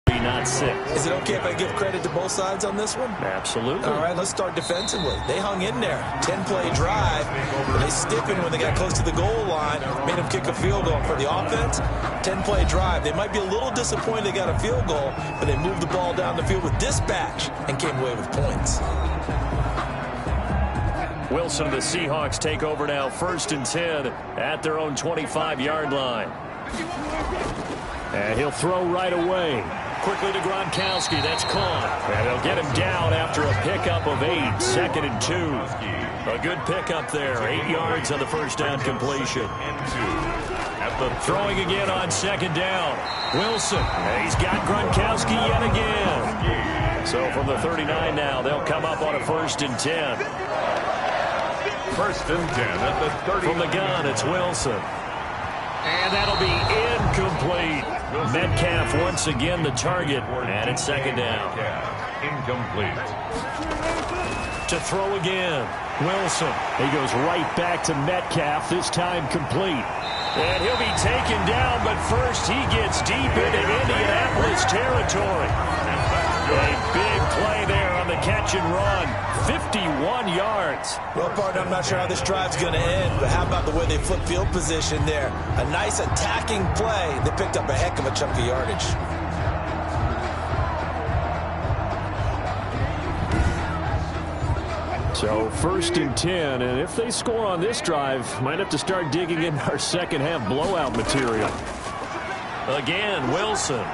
not 6. Is it okay if I give credit to both sides on this one? Absolutely. All right, let's start defensively. They hung in there. 10-play drive. But they stiffened when they got close to the goal line. Made them kick a field goal. For the offense, 10-play drive. They might be a little disappointed they got a field goal, but they moved the ball down the field with dispatch and came away with points. Wilson, the Seahawks take over now, 1st and 10 at their own 25-yard line. And he'll throw right away. Quickly to Gronkowski. That's caught. And they'll get him down after a pickup of 8. 2nd and 2. A good pickup there. 8 yards on the 1st down completion. Throwing again on 2nd down. Wilson. And he's got Gronkowski yet again. So from the 39 now, they'll come up on a 1st and 10. 1st and 10 at the 30. From the gun, it's Wilson. And that'll be incomplete. Metcalf once again the target, and it's 2nd down. Incomplete. To throw again, Wilson. He goes right back to Metcalf, this time complete. And he'll be taken down, but first he gets deep into Indianapolis territory. A big play there on the catch and run. 51 yards. Well, partner, I'm not sure how this drive's going to end, but how about the way they flip field position there? A nice attacking play. They picked up a heck of a chunk of yardage. So 1st and 10, and if they score on this drive, might have to start digging in our second half blowout material. Again, Wilson.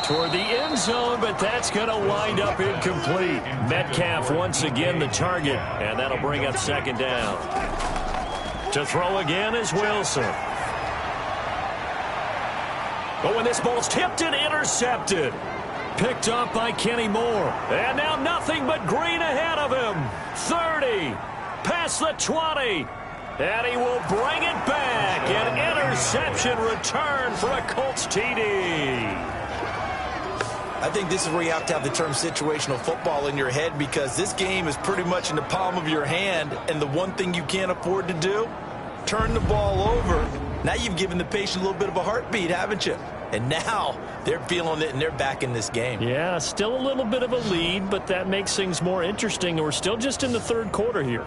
Toward the end zone, but that's going to wind up incomplete. Metcalf once again the target, and that'll bring up 2nd down. To throw again is Wilson. But when this ball's tipped and intercepted. Picked up by Kenny Moore. And now nothing but green ahead of him. 30. Past the 20. And he will bring it back. An interception return for a Colts TD. I think this is where you have to have the term situational football in your head, because this game is pretty much in the palm of your hand, and the one thing you can't afford to do, turn the ball over. Now you've given the patient a little bit of a heartbeat, haven't you? And now they're feeling it, and they're back in this game. Yeah, still a little bit of a lead, but that makes things more interesting. We're still just in the 3rd quarter here.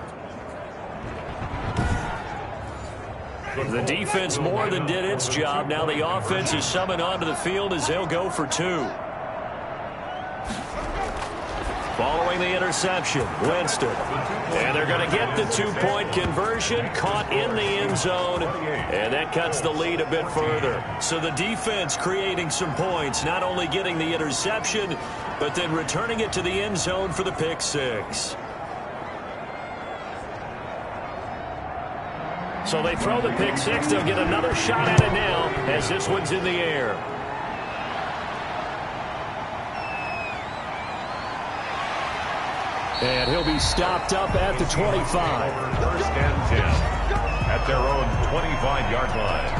The defense more than did its job. Now the offense is summoned onto the field as they'll go for 2. Following the interception, Winston. And they're going to get the 2-point conversion, caught in the end zone, and that cuts the lead a bit further. So the defense creating some points, not only getting the interception, but then returning it to the end zone for the pick 6. So they throw the pick 6. They'll get another shot at it now as this one's in the air. And he'll be stopped up at the 25. 1st and 10 at their own 25-yard line.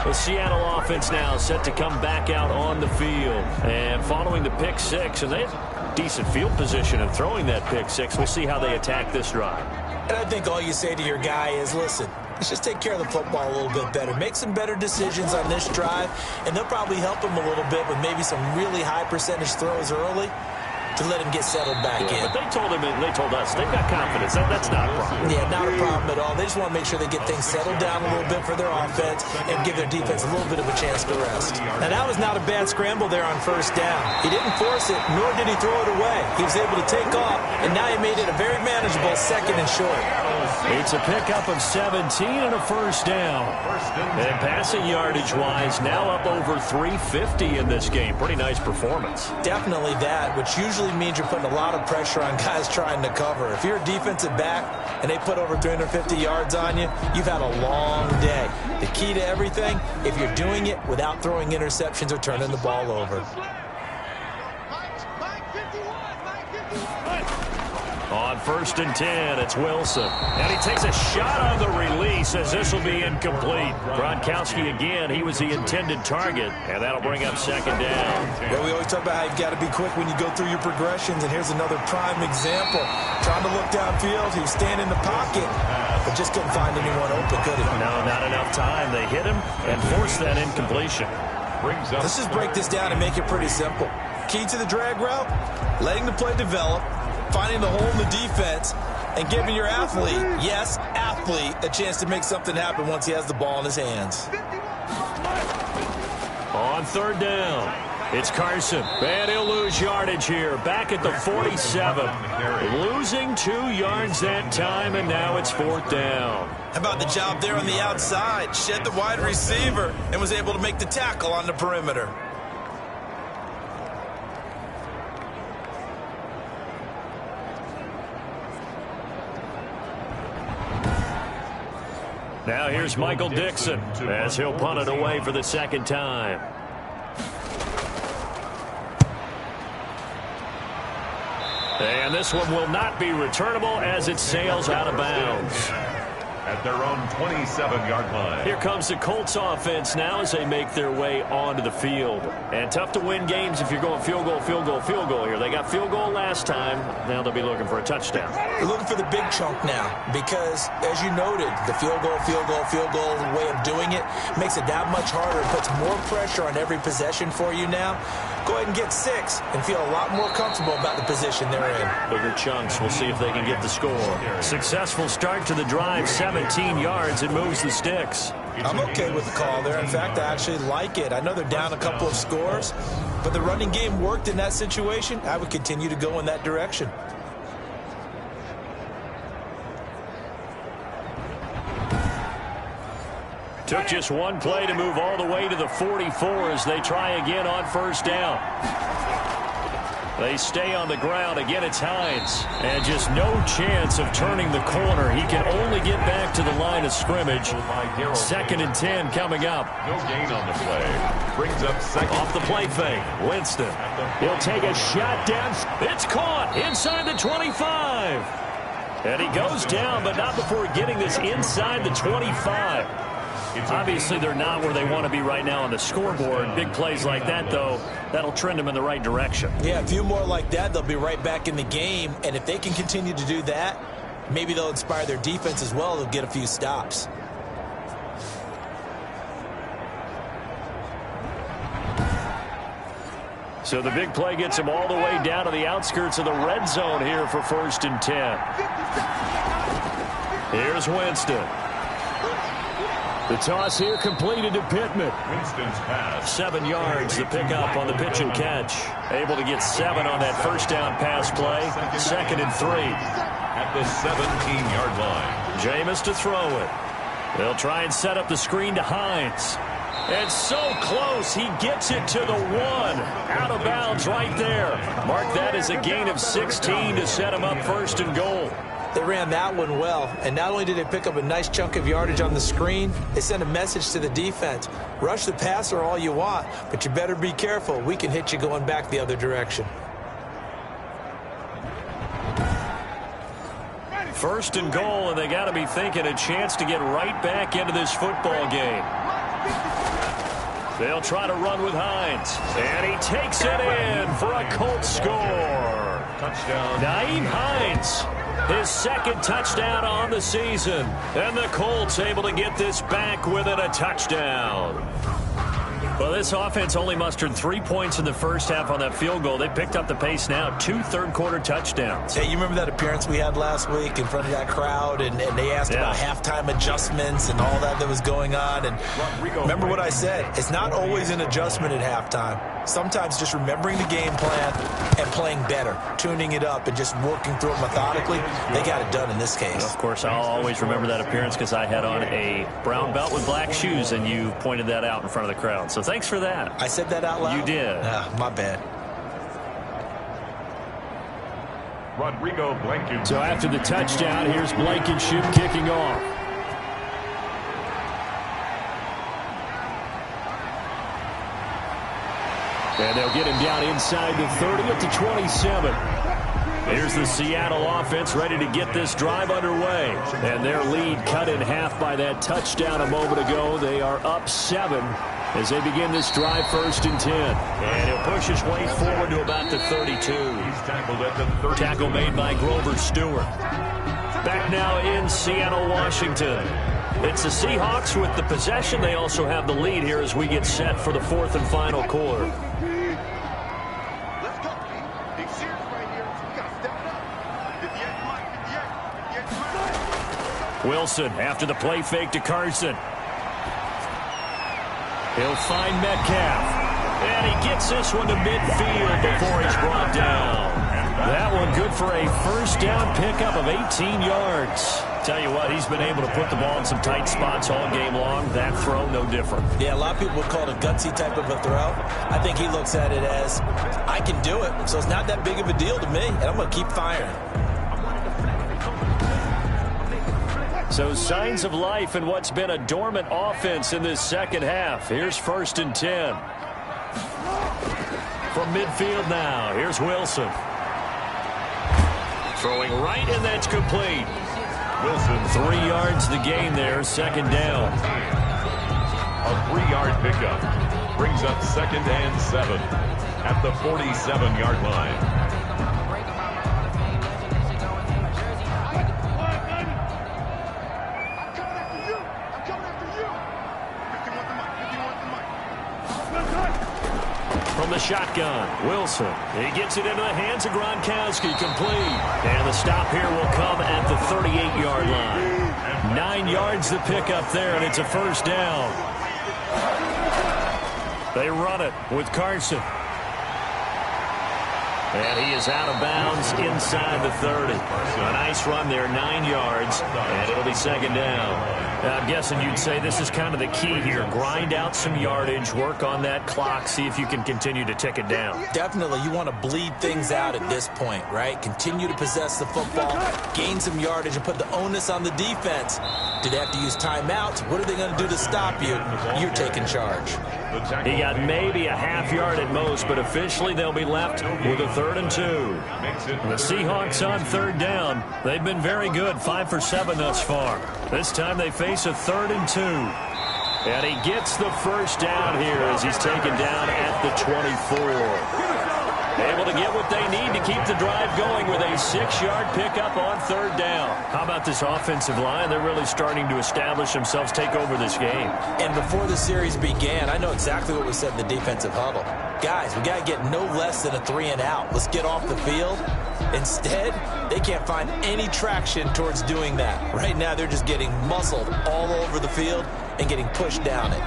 The Seattle offense now set to come back out on the field. And following the pick six, and they have decent field position of throwing that pick six. We'll see how they attack this drive. And I think all you say to your guy is, listen, let's just take care of the football a little bit better. Make some better decisions on this drive, and they'll probably help him a little bit with maybe some really high percentage throws early to let him get settled back in. But they told us, they've got confidence. That's not a problem. Yeah, not a problem at all. They just want to make sure they get things settled down a little bit for their offense and give their defense a little bit of a chance to rest. Now, that was not a bad scramble there on first down. He didn't force it, nor did he throw it away. He was able to take off, and now he made it a very manageable second and short. It's a pickup of 17 and a first down. And passing yardage-wise, now up over 350 in this game. Pretty nice performance. Definitely that, which usually means you're putting a lot of pressure on guys trying to cover. If you're a defensive back and they put over 350 yards on you, you've had a long day. The key to everything, if you're doing it without throwing interceptions or turning the ball over. On first and 10, it's Wilson. And he takes a shot on the release as this will be incomplete. Gronkowski again, he was the intended target, and that'll bring up second down. Yeah, we always talk about how you've got to be quick when you go through your progressions, and here's another prime example. Trying to look downfield, he was standing in the pocket, but just couldn't find anyone open, could he? No, not enough time. They hit him and forced that incompletion. Let's just break this down and make it pretty simple. Key to the drag route, letting the play develop, finding the hole in the defense, and giving your athlete, yes, athlete, a chance to make something happen once he has the ball in his hands. On third down, it's Carson. And he'll lose yardage here, back at the 47. Losing 2 yards that time, and now it's fourth down. How about the job there on the outside? Shed the wide receiver and was able to make the tackle on the perimeter. Now here's Michael Dixon as he'll punt it away for the second time. And this one will not be returnable as it sails out of bounds. At their own 27-yard line. Here comes the Colts offense now as they make their way onto the field. And tough to win games if you're going field goal, field goal, field goal here. They got field goal last time. Now they'll be looking for a touchdown. They're looking for the big chunk now because, as you noted, the field goal way of doing it makes it that much harder. It puts more pressure on every possession for you now. Go ahead and get 6 and feel a lot more comfortable about the position they're in. Bigger chunks. We'll see if they can get the score. Successful start to the drive, 17 yards, and moves the sticks. I'm okay with the call there. In fact, I actually like it. I know they're down a couple of scores, but the running game worked in that situation. I would continue to go in that direction. Took just one play to move all the way to the 44 as they try again on first down. They stay on the ground. Again, it's Hines. And just no chance of turning the corner. He can only get back to the line of scrimmage. Second and 10 coming up. No gain on the play. Brings up second. Off the play fake. Winston. He'll take a shot down. It's caught inside the 25. And he goes down, but not before getting this inside the 25. Obviously, they're not where they want to be right now on the scoreboard. Big plays like that, though, that'll trend them in the right direction. Yeah, a few more like that, they'll be right back in the game. And if they can continue to do that, maybe they'll inspire their defense as well. They'll get a few stops. So the big play gets him all the way down to the outskirts of the red zone here for first and 10. Here's Winston. The toss here completed to Pittman. Winston's pass. 7 yards, the pickup on the pitch and catch. Able to get 7 on that first down pass play. Second and 3. At the 17-yard line. Jameis to throw it. They'll try and set up the screen to Hines. And so close, he gets it to the 1. Out of bounds right there. Mark that as a gain of 16 to set him up first and goal. They ran that one well, and not only did they pick up a nice chunk of yardage on the screen, they sent a message to the defense. Rush the passer all you want, but you better be careful. We can hit you going back the other direction. First and goal, and they got to be thinking a chance to get right back into this football game. They'll try to run with Hines. And he takes it in for a Colts score. Touchdown. Nyheim Hines, his second touchdown on the season. And the Colts able to get this back within a touchdown. Well, this offense only mustered 3 points in the first half on that field goal. They picked up the pace now. 2 third-quarter touchdowns. Hey, you remember that appearance we had last week in front of that crowd, and they asked about halftime adjustments and all that was going on. And remember what I said. It's not always an adjustment at halftime. Sometimes just remembering the game plan and playing better, tuning it up, and just working through it methodically. They got it done in this case. Of course, I'll always remember that appearance because I had on a brown belt with black shoes, and you pointed that out in front of the crowd. So thanks for that. I said that out loud? You did. My bad. Rodrigo Blankenship. So after the touchdown, here's Blankenship kicking off. And they'll get him down inside the 30 at the 27. Here's the Seattle offense ready to get this drive underway. And their lead cut in half by that touchdown a moment ago. They are up 7 as they begin this drive 1st and 10. And he'll push his way forward to about the 32. He's tackled at the 32. Tackle made by Grover Stewart. Back now in Seattle, Washington. It's the Seahawks with the possession. They also have the lead here as we get set for the 4th and final quarter. Wilson after the play fake to Carson. He'll find Metcalf. And he gets this one to midfield before he's brought down. That one good for a first down pickup of 18 yards. Tell you what, he's been able to put the ball in some tight spots all game long. That throw, no different. Yeah, a lot of people would call it a gutsy type of a throw. I think he looks at it as, I can do it, so it's not that big of a deal to me, and I'm going to keep firing. So signs of life in what's been a dormant offense in this second half. Here's 1st and 10. From midfield now, here's Wilson. Throwing right, and that's complete. Wilson. 3 yards the gain there, 2nd down. A 3-yard pickup brings up 2nd and 7 at the 47-yard line. From the shotgun, Wilson. He gets it into the hands of Gronkowski, complete. And the stop here will come at the 38-yard line. 9 yards to pick up there, and it's a 1st down. They run it with Carson. And he is out of bounds inside the 30. A nice run there, 9 yards, and it'll be 2nd down. I'm guessing you'd say this is kind of the key here. Grind out some yardage, work on that clock, see if you can continue to tick it down. Definitely, you want to bleed things out at this point, right? Continue to possess the football, gain some yardage, and put the onus on the defense. Do they have to use timeouts? What are they going to do to stop you? You're taking charge. He got maybe a half yard at most, but officially they'll be left with a 3rd and 2. The Seahawks on 3rd down. They've been very good, 5 for 7 thus far. This time they face a 3rd and 2. And he gets the 1st down here as he's taken down at the 24. Able to get what they need to keep the drive going with a 6-yard pickup on 3rd down. How about this offensive line? They're really starting to establish themselves, take over this game. And before the series began, I know exactly what was said in the defensive huddle. Guys, we got to get no less than a 3 and out. Let's get off the field. Instead, they can't find any traction towards doing that. Right now, they're just getting muscled all over the field and getting pushed down it.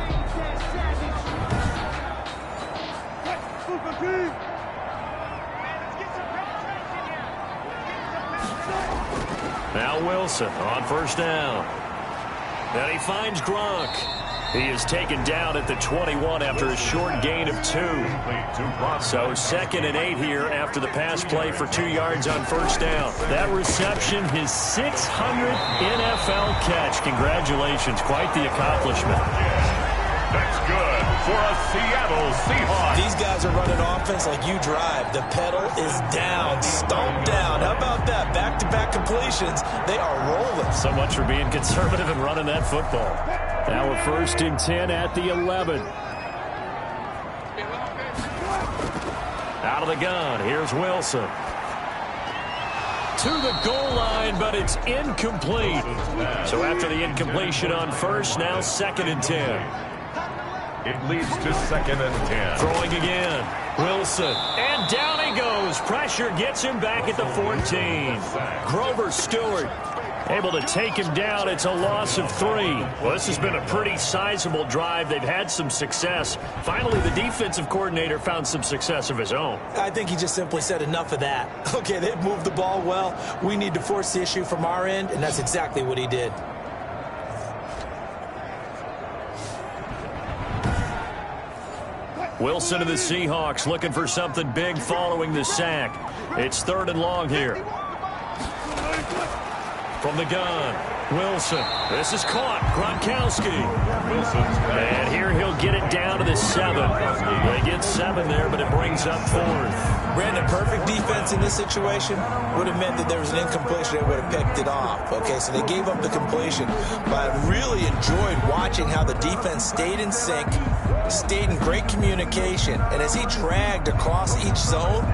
Now Wilson on 1st down. And he finds Gronk. He is taken down at the 21 after a short gain of 2. So 2nd and 8 here after the pass play for 2 yards on 1st down. That reception, his 600th NFL catch. Congratulations. Quite the accomplishment. That's good for a Seattle Seahawks. These guys are running offense like you drive. The pedal is down, stomped down. How about that? Back-to-back completions. They are rolling. So much for being conservative and running that football. Now a 1st and 10 at the 11. Out of the gun, here's Wilson. To the goal line, but it's incomplete. So after the incompletion on first, now 2nd and 10. It leads to 2nd and 10. Throwing again. Wilson. And down he goes. Pressure gets him back at the 14. Grover Stewart able to take him down. It's a loss of 3. Well, this has been a pretty sizable drive. They've had some success. Finally, the defensive coordinator found some success of his own. I think he just simply said enough of that. Okay, they've moved the ball well. We need to force the issue from our end, and that's exactly what he did. Wilson of the Seahawks looking for something big following the sack. It's 3rd and long here. From the gun, Wilson. This is caught. Gronkowski. And here he'll get it down to the 7. They get 7 there, but it brings up 4th. Brandon, perfect defense in this situation would have meant that there was an incompletion. They would have picked it off. Okay, so they gave up the completion. But I really enjoyed watching how the defense stayed in sync, stayed in great communication. And as he dragged across each zone,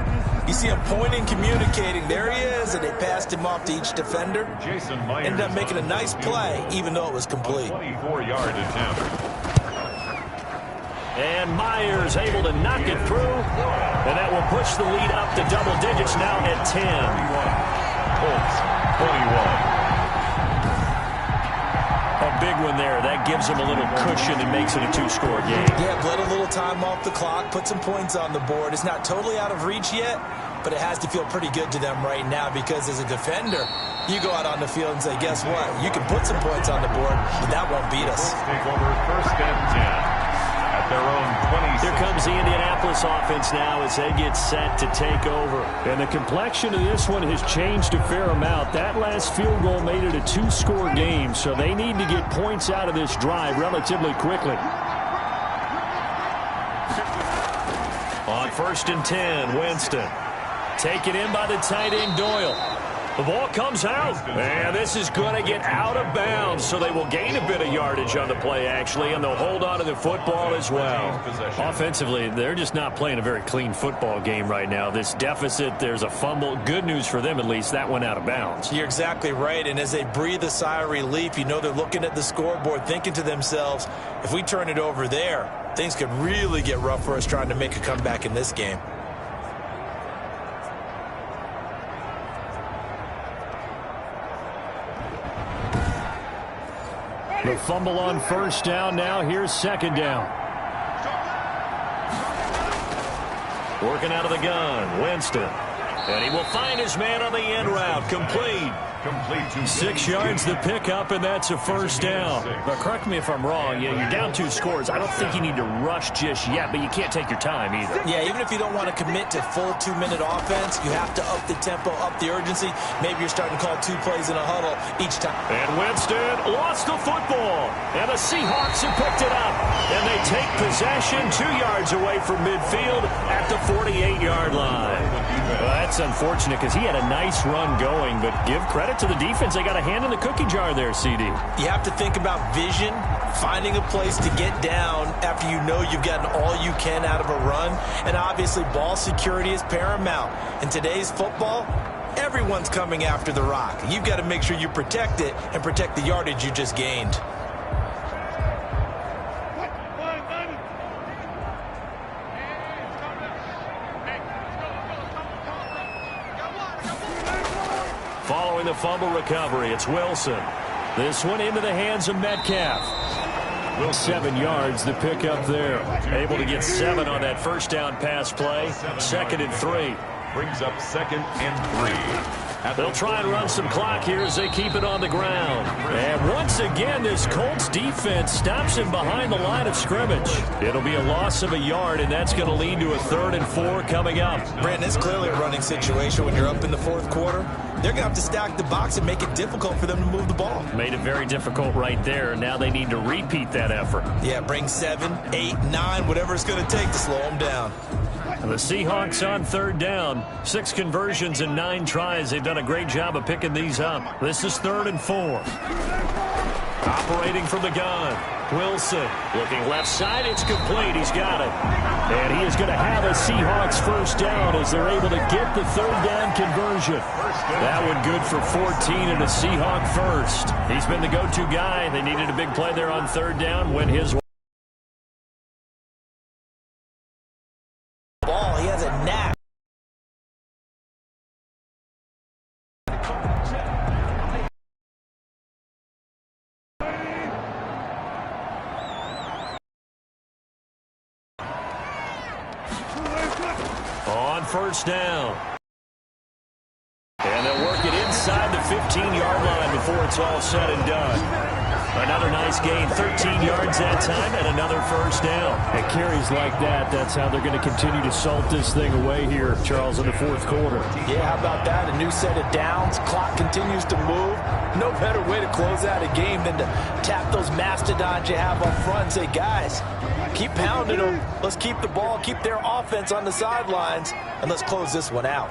you see him pointing, communicating. There he is, and they passed him off to each defender. Ended up making a nice play, even though it was complete. 24-yard attempt. And Myers able to knock it through. And that will push the lead up to double digits now at 10. Colts, 21. A big one there. That gives him a little cushion and makes it a 2-score game. Yeah, bled a little time off the clock, put some points on the board. It's not totally out of reach yet, but it has to feel pretty good to them right now because as a defender, you go out on the field and say, guess what? You can put some points on the board, but that won't beat us. Take over 1st and 10 at their own 26. Here comes the Indianapolis offense now as they get set to take over. And the complexion of this one has changed a fair amount. That last field goal made it a 2-score game, so they need to get points out of this drive relatively quickly. On 1st and 10, Winston. Taken in by the tight end, Doyle. The ball comes out, and this is going to get out of bounds, so they will gain a bit of yardage on the play, actually, and they'll hold on to the football as well. Offensively, they're just not playing a very clean football game right now. This deficit, there's a fumble. Good news for them, at least. That went out of bounds. You're exactly right, and as they breathe a sigh of relief, you know they're looking at the scoreboard, thinking to themselves, if we turn it over there, things could really get rough for us trying to make a comeback in this game. The fumble on 1st down now. Here's 2nd down. Working out of the gun, Winston. And he will find his man on the end route. Complete. 6 yards the pickup, and that's a 1st down. But correct me if I'm wrong. Yeah, you're down 2 scores. I don't think you need to rush just yet, but you can't take your time either. Yeah, even if you don't want to commit to full 2-minute offense, you have to up the tempo, up the urgency. Maybe you're starting to call 2 plays in a huddle each time. And Winston lost the football. And the Seahawks have picked it up. And they take possession 2 yards away from midfield at the 48-yard line. Well, that's unfortunate because he had a nice run going, but give credit to the defense. They got a hand in the cookie jar there, CD. You have to think about vision, finding a place to get down after you know you've gotten all you can out of a run. And obviously, ball security is paramount. In today's football, everyone's coming after the rock. You've got to make sure you protect it and protect the yardage you just gained. Following the fumble recovery, it's Wilson. This one into the hands of Metcalf. 7 yards, the pickup there. Able to get 7 on that 1st down pass play. 2nd and 3. Brings up 2nd and 3. They'll try and run some clock here as they keep it on the ground. And once again, this Colts defense stops him behind the line of scrimmage. It'll be a loss of a yard, and that's going to lead to a 3rd and 4 coming up. Brandon, it's clearly a running situation when you're up in the 4th quarter. They're going to have to stack the box and make it difficult for them to move the ball. Made it very difficult right there. Now they need to repeat that effort. Yeah, bring 7, 8, 9, whatever it's going to take to slow them down. And the Seahawks on 3rd down. 6 conversions and 9 tries. They've done a great job of picking these up. This is 3rd and 4. Operating from the gun. Wilson looking left side. It's complete. He's got it. And he is going to have a Seahawks first down as they're able to get the third down conversion. That one good for 14 and a Seahawk first. He's been the go-to guy. They needed a big play there on third down when his ball. He has a knack. On first down. And they'll work it inside the 15-yard line before it's all said and done. Another nice gain, 13 yards that time, and another first down. And carries like that, that's how they're going to continue to salt this thing away here, Charles, in the fourth quarter. Yeah, how about that? A new set of downs. Clock continues to move. No better way to close out a game than to tap those mastodons you have up front and say, guys, keep pounding them. Let's keep the ball, keep their offense on the sidelines, and let's close this one out.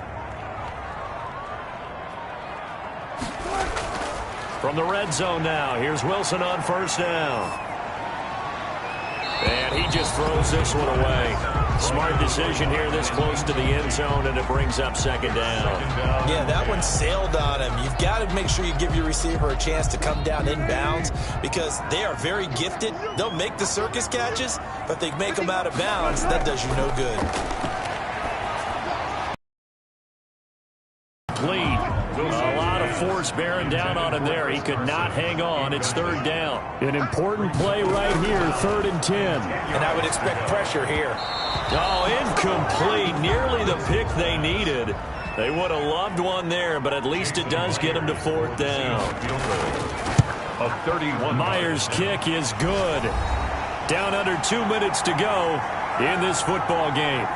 From the red zone now, here's Wilson on first down. And he just throws this one away. Smart decision here this close to the end zone, and it brings up second down. Yeah, that one sailed on him. You've got to make sure you give your receiver a chance to come down inbounds because they are very gifted. They'll make the circus catches, but if they make them out of bounds, that does you no good. Lead. A lot of force bearing down on him there. He could not hang on. It's third down. An important play right here, 3rd and 10. And I would expect pressure here. Oh, incomplete. Nearly the pick they needed. They would have loved one there, but at least it does get them to fourth down. A 31. Myers' kick is good. Down under 2 minutes to go in this football game.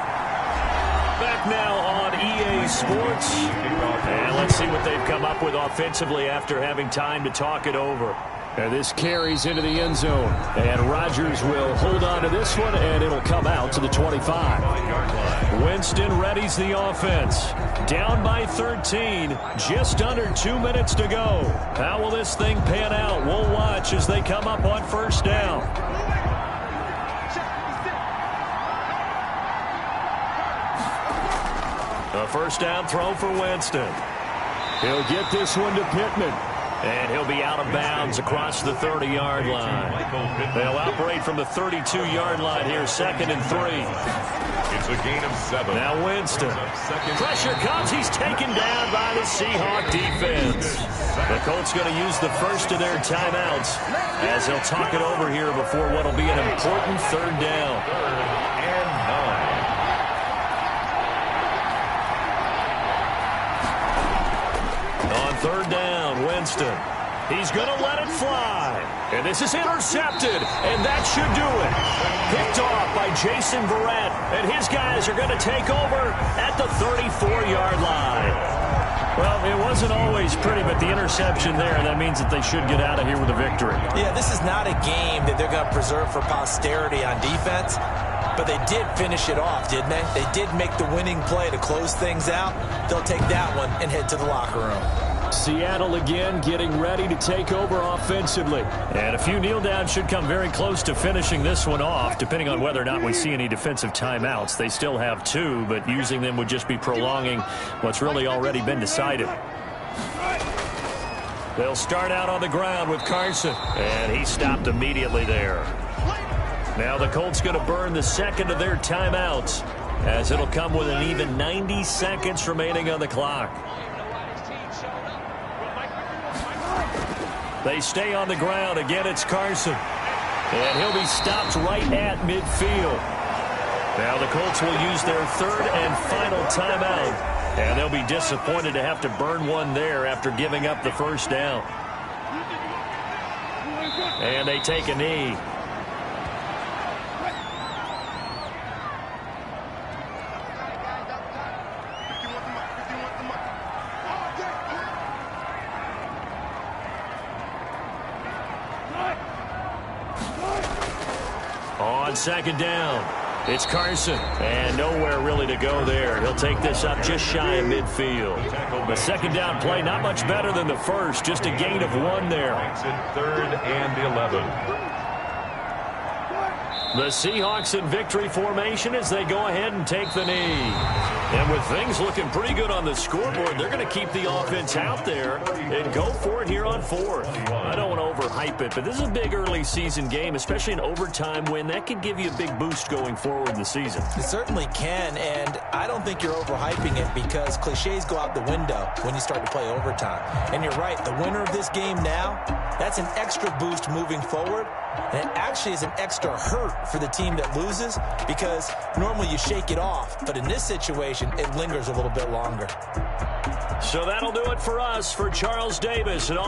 Back now on EA Sports. And let's see what they've come up with offensively after having time to talk it over. And this carries into the end zone. And Rodgers will hold on to this one, and it'll come out to the 25. Winston readies the offense. Down by 13. Just under 2 minutes to go. How will this thing pan out? We'll watch as they come up on first down. A first down throw for Winston. He'll get this one to Pittman. And he'll be out of bounds across the 30-yard line. They'll operate from the 32-yard line here, 2nd and 3. It's a gain of 7. Now Winston. Pressure comes. He's taken down by the Seahawk defense. The Colts going to use the first of their timeouts as they'll talk it over here before what will be an important third down. 3rd and 9. On third down, Winston. He's going to let it fly. And this is intercepted, and that should do it. Picked off by Jason Verrett, and his guys are going to take over at the 34-yard line. Well, it wasn't always pretty, but the interception there, that means that they should get out of here with a victory. Yeah, this is not a game that they're going to preserve for posterity on defense, but they did finish it off, didn't they? They did make the winning play to close things out. They'll take that one and head to the locker room. Seattle again getting ready to take over offensively. And a few kneel downs should come very close to finishing this one off, depending on whether or not we see any defensive timeouts. They still have 2, but using them would just be prolonging what's really already been decided. They'll start out on the ground with Carson, and he stopped immediately there. Now the Colts going to burn the 2nd of their timeouts, as it'll come with an even 90 seconds remaining on the clock. They stay on the ground. Again, it's Carson. And he'll be stopped right at midfield. Now the Colts will use their 3rd and final timeout. And they'll be disappointed to have to burn one there after giving up the first down. And they take a knee. On 2nd down, It's Carson, and nowhere really to go there. He'll take this up just shy of midfield. The second down play, not much better than the first, just a gain of 1 there. It's in 3rd and 11. The Seahawks in victory formation as they go ahead and take the knee. And with things looking pretty good on the scoreboard, they're going to keep the offense out there and go for it here on 4th. I don't want to overhype it, but this is a big early season game, especially an overtime win. That could give you a big boost going forward in the season. It certainly can, and I don't think you're overhyping it because cliches go out the window when you start to play overtime. And you're right, the winner of this game now, that's an extra boost moving forward. And it actually is an extra hurt for the team that loses because normally you shake it off. But in this situation, it lingers a little bit longer. So that'll do it for us. For Charles Davis and all